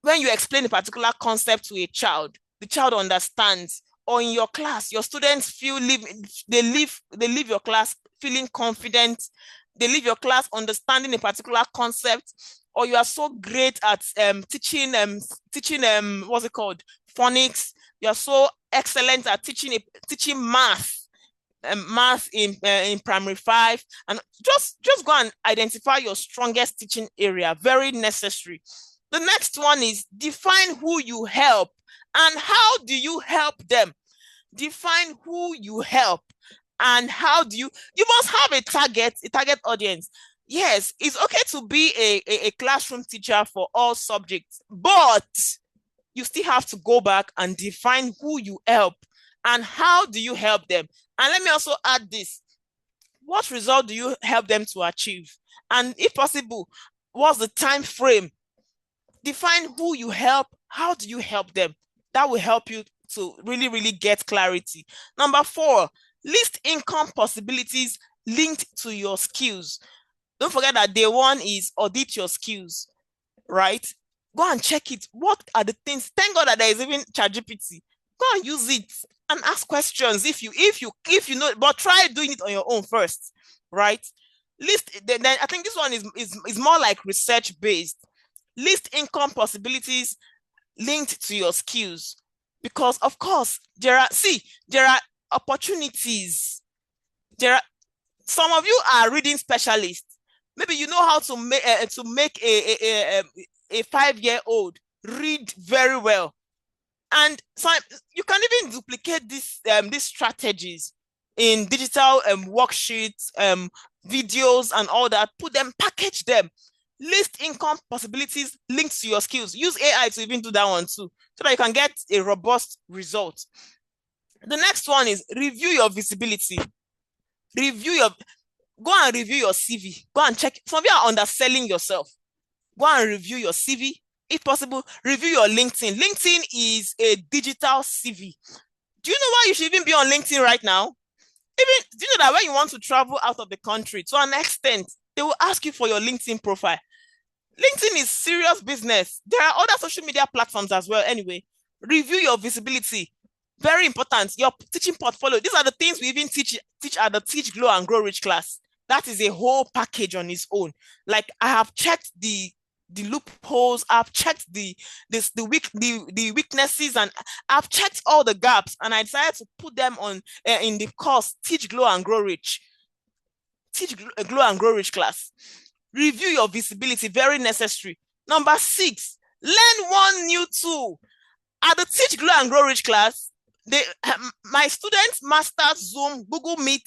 when you explain a particular concept to a child, the child understands. Or in your class, your students they leave your class feeling confident. They leave your class understanding a particular concept. Or you are so great at teaching what's it called, phonics. You are so excellent at teaching math, math in primary 5, and just go and identify your strongest teaching area. Very necessary. The next one is define who you help and how do you help them. Define who you help and how do you must have a target audience. Yes, it's okay to be a classroom teacher for all subjects, but you still have to go back and define who you help and how do you help them. And let me also add this: what result do you help them to achieve? And if possible, what's the time frame? Define who you help, how do you help them? That will help you to really, really get clarity. Number 4, list income possibilities linked to your skills. Don't forget that day 1 is audit your skills, right? Go and check it. What are the things? Thank God that there is even ChatGPT. Go and use it and ask questions if you know, but try doing it on your own first, right? List. Then I think this one is more like research based. List income possibilities linked to your skills, because of course there are opportunities. Some of you are reading specialists. Maybe you know how to make a 5-year-old read very well, and so you can even duplicate these strategies in digital worksheets, videos, and all that. Put them, package them. List income possibilities linked to your skills. Use AI to even do that one too, so that you can get a robust result. The next one is review your visibility. Go and review your CV. Go and check. Some of you are underselling yourself. Go and review your CV. If possible, review your LinkedIn. LinkedIn is a digital CV. Do you know why you should even be on LinkedIn right now? Do you know that when you want to travel out of the country, to an extent, they will ask you for your LinkedIn profile. LinkedIn is serious business. There are other social media platforms as well. Anyway, review your visibility. Very important. Your teaching portfolio. These are the things we even teach at the Teach, Glow, and Grow Rich class. That is a whole package on its own. Like, I have checked the loopholes. I've checked the weaknesses, and I've checked all the gaps, and I decided to put them on in the course Teach, Glow, and Grow Rich. Teach, Glow, and Grow Rich class. Review your visibility, very necessary. Number 6, learn one new tool. At the Teach, Glow, and Grow Rich class, my students master Zoom, Google Meet,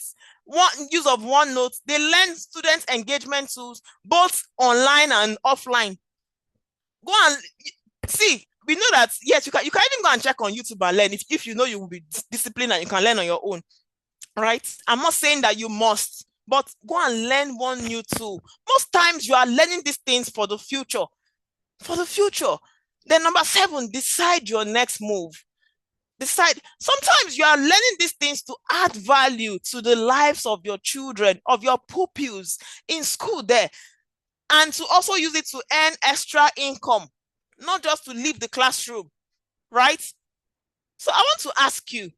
use of OneNote. They learn student engagement tools, both online and offline. Go and see. We know that, yes, you can even go and check on YouTube and learn if you know you will be disciplined and you can learn on your own, right? I'm not saying that you must, but go and learn one new tool. Most times you are learning these things for the future. Then number 7, decide your next move. Sometimes you are learning these things to add value to the lives of your children, of your pupils in school there, and to also use it to earn extra income, not just to leave the classroom, right? So I want to ask you,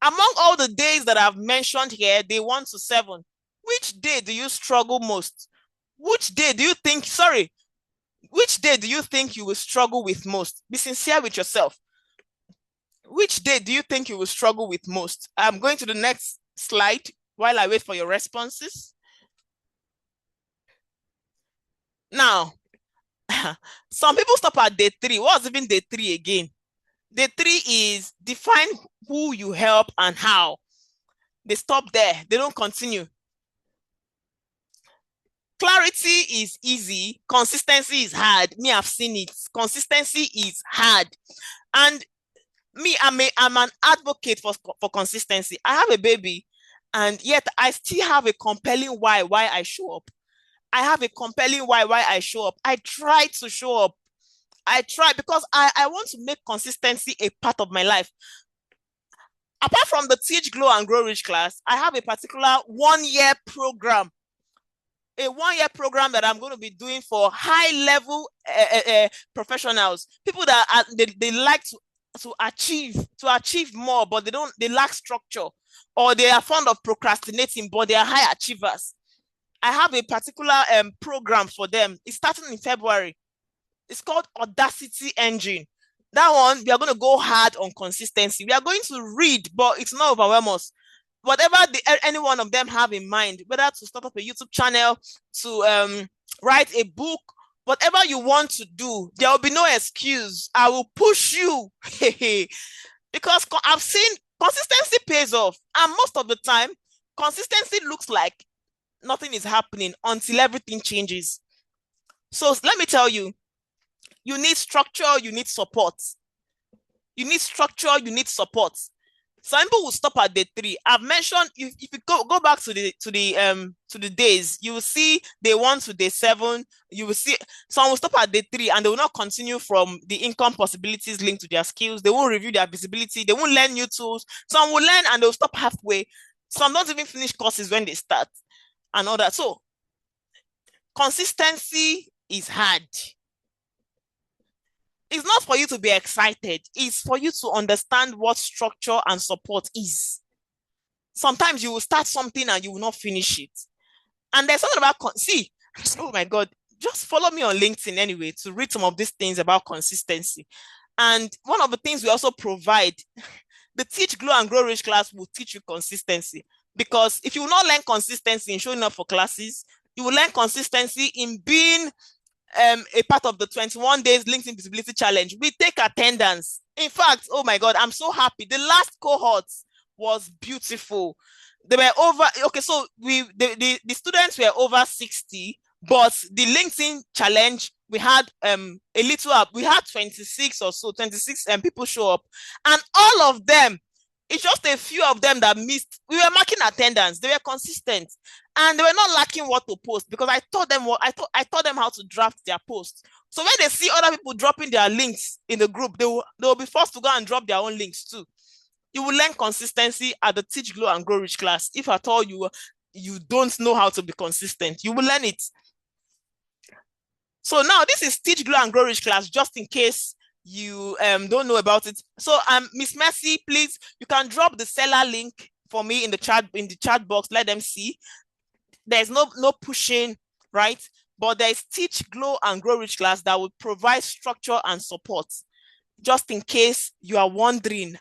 among all the days that I've mentioned here, day 1 to 7, which day do you struggle most? Which day do you think you will struggle with most? Be sincere with yourself. Which day do you think you will struggle with most? I'm going to the next slide while I wait for your responses. Now, some people stop at day 3. What's even day 3 again? Day 3 is define who you help and how. They stop there. They don't continue. Clarity is easy. Consistency is hard. Me, I've seen it. Consistency is hard. And me, I'm an advocate for consistency. I have a baby, and yet I still have a compelling why I show up. I have a compelling why I show up. I try to show up. I try because I want to make consistency a part of my life. Apart from the Teach, Glow, and Grow Rich class, I have a particular 1-year program a 1-year program that I'm going to be doing for high-level professionals, people that they like to achieve more, but they lack structure, or they are fond of procrastinating, but they are high achievers. I have a particular program for them. It's starting in February. It's called Audacity Engine. That one, we are going to go hard on consistency. We are going to read, but it's not overwhelm us. Whatever any one of them have in mind, whether to start up a YouTube channel, to write a book, whatever you want to do, there will be no excuse. I will push you. Because I've seen consistency pays off. And most of the time, consistency looks like nothing is happening until everything changes. So let me tell you, you need structure, you need support. You need structure, you need support. Some people will stop at day 3. I've mentioned, if you go back to the days, you will see day 1 to day 7. You will see some will stop at day 3 and they will not continue from the income possibilities linked to their skills. They won't review their visibility. They won't learn new tools. Some will learn and they'll stop halfway. Some don't even finish courses when they start and all that. So consistency is hard. It's not for you to be excited. It's for you to understand what structure and support is. Sometimes you will start something and you will not finish it. And there's something about, oh my God, just follow me on LinkedIn anyway to read some of these things about consistency. And one of the things we also provide, the Teach, Glow and Grow Rich class will teach you consistency. Because if you will not learn consistency in showing up for classes, you will learn consistency in being a part of the 21 days LinkedIn Visibility Challenge. We take attendance. In fact, oh my God, I'm so happy. The last cohort was beautiful. They were over, okay, so the students were over 60, but the LinkedIn Challenge, we had we had 26 or so, 26 people show up. And all of them, it's just a few of them that missed. We were marking attendance. They were consistent. And they were not lacking what to post because I taught them how to draft their posts. So when they see other people dropping their links in the group, they will be forced to go and drop their own links too. You will learn consistency at the Teach, Glow and Grow Rich class. If at all you don't know how to be consistent, you will learn it. So now this is Teach, Glow and Grow Rich class, just in case you don't know about it. So Miss Mercy, please, you can drop the seller link for me in the chat box. Let them see. There's no pushing, right? But there's Teach, Glow and Grow Rich class that will provide structure and support. Just in case you are wondering,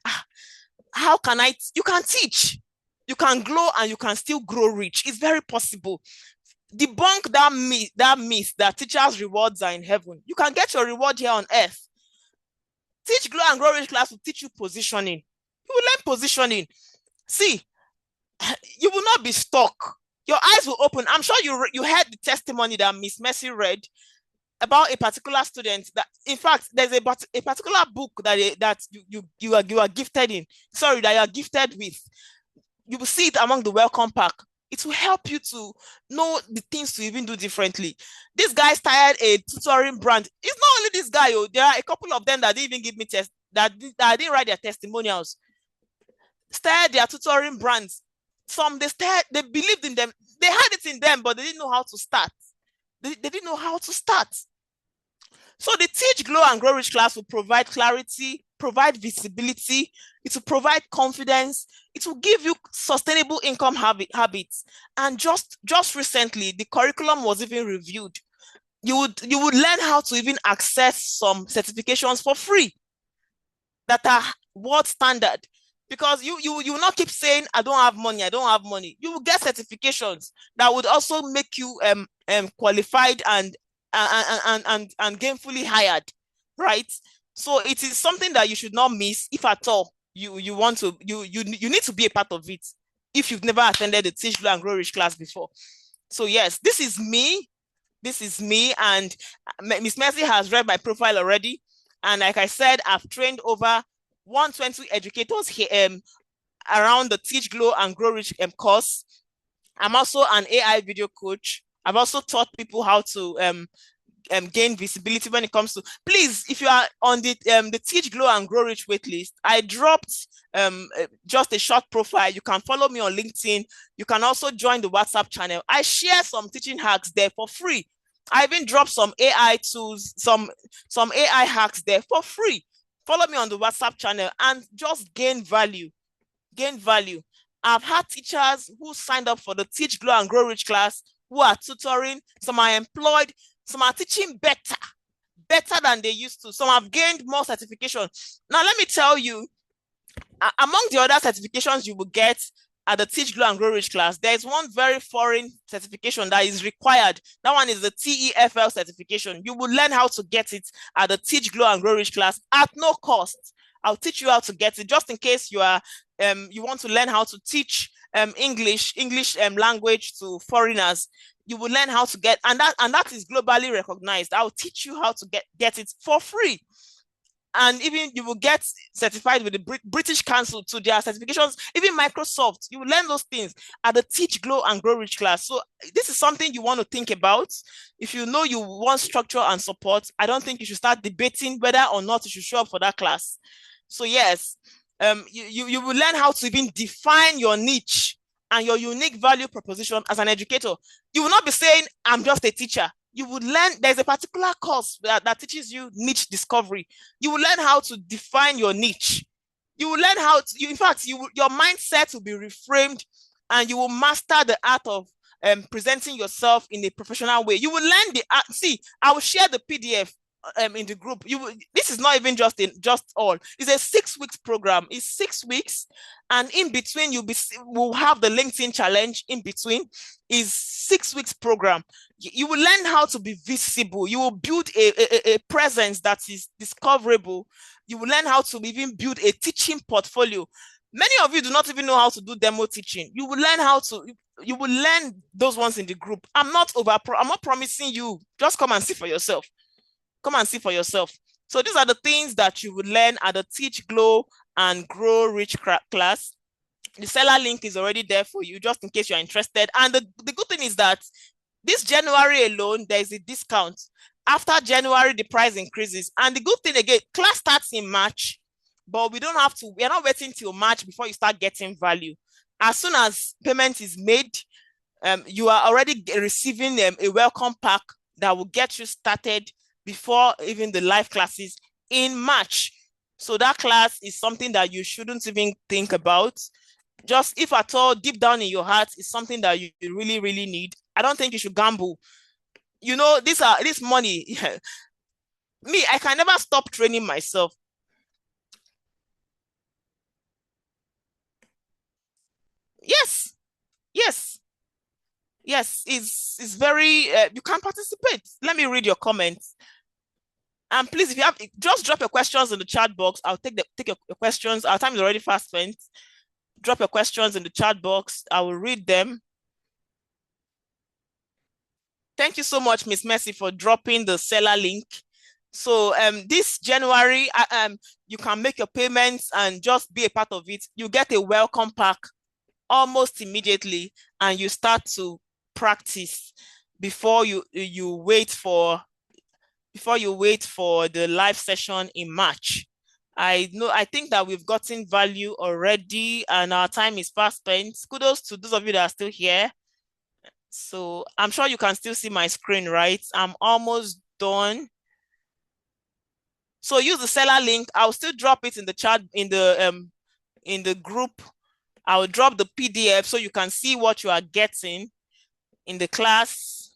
how can you can teach, you can glow, and you can still grow rich. It's very possible. Debunk that myth that teachers' rewards are in heaven. You can get your reward here on earth. Teach, Glow and Grow Rich class will teach you positioning. You will learn positioning. See, you will not be stuck. Your eyes will open. I'm sure you heard the testimony that Miss Mercy read about a particular student that, in fact, there's a particular book that you are gifted in. Sorry, that you are gifted with. You will see it among the welcome pack. It will help you to know the things to even do differently. This guy started a tutoring brand. It's not only this guy. There are a couple of them that didn't even give me that didn't write their testimonials. Started their tutoring brands. Some they believed in them. They had it in them, but they didn't know how to start. They didn't know how to start. So the Teach, Glow and Grow Rich class will provide clarity, provide visibility. It will provide confidence. It will give you sustainable income habits. And just recently, the curriculum was even reviewed. You would learn how to even access some certifications for free that are world standard. Because you will not keep saying, I don't have money, I don't have money. You will get certifications that would also make you qualified and gainfully hired, right? So it is something that you should not miss. If at all you want to, you need to be a part of it if you've never attended the Teach, Glow and Grow Rich class before. So yes, this is me, and Miss Mercy has read my profile already. And like I said, I've trained over 120 educators here around the Teach, Glow and Grow Rich course. I'm also an AI video coach. I've also taught people how to gain visibility when it comes to, please, if you are on the Teach, Glow and Grow Rich waitlist, I dropped just a short profile. You can follow me on LinkedIn. You can also join the WhatsApp channel. I share some teaching hacks there for free. I even dropped some AI tools, some AI hacks there for free. Follow me on the WhatsApp channel and just gain value. Gain value. I've had teachers who signed up for the Teach, Grow, and Grow Rich class who are tutoring. Some are employed. Some are teaching better than they used to. Some have gained more certification. Now, let me tell you, among the other certifications you will get at the Teach, Grow, and Grow Rich class, there is one very foreign certification that is required. That one is the TEFL certification. You will learn how to get it at the Teach, Grow, and Grow Rich class at no cost. I'll teach you how to get it, just in case you are you want to learn how to teach English language to foreigners. You will learn how to get, and that is globally recognized. I'll teach you how to get it for free. And even you will get certified with the British Council to their certifications, even Microsoft. You will learn those things at the Teach, Grow, and Grow Rich class. So this is something you want to think about. If you know you want structure and support, I don't think you should start debating whether or not you should show up for that class. So yes, you will learn how to even define your niche and your unique value proposition as an educator. You will not be saying, I'm just a teacher. You would learn, there's a particular course that teaches you niche discovery. You will learn how to define your niche. You will learn how to, in fact, your mindset will be reframed, and you will master the art of presenting yourself in a professional way. You will learn the art. See, I will share the PDF in the group. This is not even just all. It's a 6 weeks program. It's 6 weeks, and in between we'll have the LinkedIn challenge. In between is 6 weeks program. You will learn how to be visible. You will build a presence that is discoverable. You will learn how to even build a teaching portfolio. Many of you do not even know how to do demo teaching. You will learn those ones in the group. I'm not promising you. Just come and see for yourself. Come and see for yourself. So these are the things that you will learn at the Teach, Grow, and Grow Rich class. The seller link is already there for you, just in case you're interested. And the good thing is that this January alone, there is a discount. After January, the price increases. And the good thing again, class starts in March, but we're not waiting till March before you start getting value. As soon as payment is made, you are already receiving a welcome pack that will get you started before even the live classes in March. So that class is something that you shouldn't even think about. Just, if at all, deep down in your heart, is something that you really, really need. I don't think you should gamble. You know, this money. Me, I can never stop training myself. Yes, yes, yes. It's very. You can participate. Let me read your comments. And please, if you have, just drop your questions in the chat box. I'll take your questions. Our time is already fast spent. Drop your questions in the chat box. I will read them. Thank you so much, Miss Mercy, for dropping the seller link. So this January, you can make your payments and just be a part of it. You get a welcome pack almost immediately, and you start to practice before you wait for the live session in March. I think that we've gotten value already, and our time is fast spent. Kudos to those of you that are still here. So I'm sure you can still see my screen, right? I'm almost done. So use the seller link. I'll still drop it in the chat, in the group. I'll drop the PDF so you can see what you are getting in the class.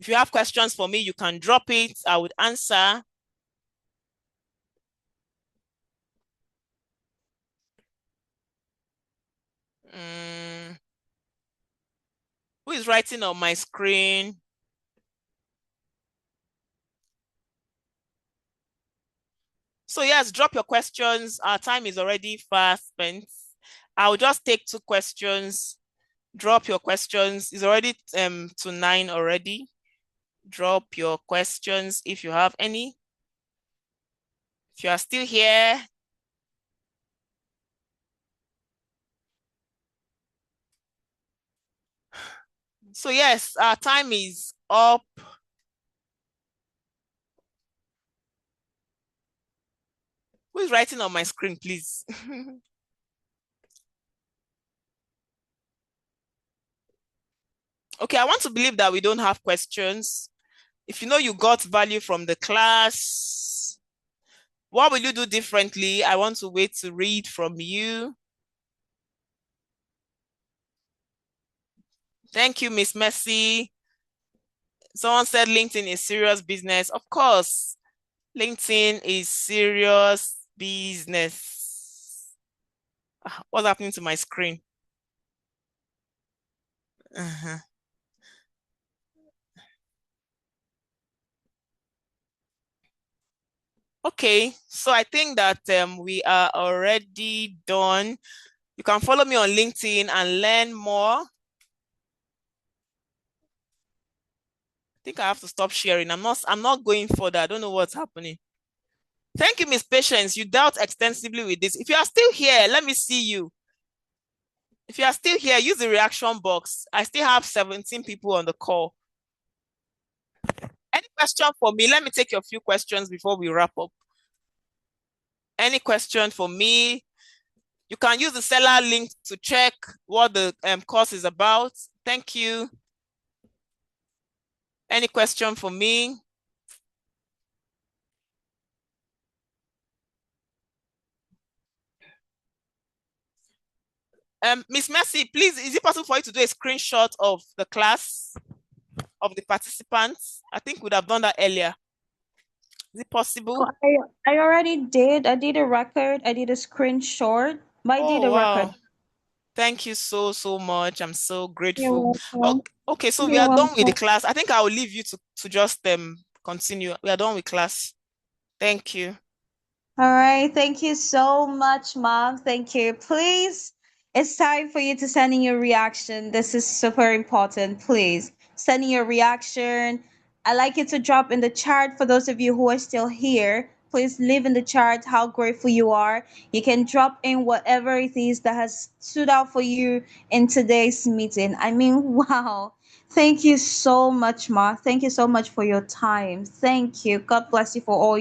If you have questions for me, you can drop it. I would answer. Who is writing on my screen? So yes, drop your questions. Our time is already fast spent. I'll just take 2 questions. Drop your questions. It's already to 9 already. Drop your questions if you have any. If you are still here. So yes, our time is up. Who is writing on my screen, please? Okay, I want to believe that we don't have questions. If you know you got value from the class, what will you do differently? I want to wait to read from you. Thank you, Miss Mercy. Someone said LinkedIn is serious business. Of course, LinkedIn is serious business. What's happening to my screen? Okay, so I think that we are already done. You can follow me on LinkedIn and learn more. I think I have to stop sharing. I'm not going further. I don't know what's happening. Thank you, Miss Patience. You dealt extensively with this. If you are still here, let me see you. If you are still here, use the reaction box. I still have 17 people on the call. Any question for me? Let me take a few questions before we wrap up. Any question for me? You can use the seller link to check what the course is about. Thank you. Any question for me? Miss Mercy, please, is it possible for you to do a screenshot of the class, of the participants? I think we'd have done that earlier. Is it possible? I already did. I did a record. I did a screenshot. But I did Oh, a wow. record. Thank you so much. I'm so You're grateful. welcome. Okay, so we You're are done with the welcome. class. I think I will leave you to just continue. We are done with class. Thank you. All right. Thank you so much, Mom. Thank you. Please, it's time for you to send in your reaction. This is super important. Please send in your reaction. I like you to drop in the chat for those of you who are still here. Please leave in the chat how grateful you are. You can drop in whatever it is that has stood out for you in today's meeting. I mean, wow. Thank you so much, Ma. Thank you so much for your time. Thank you. God bless you for all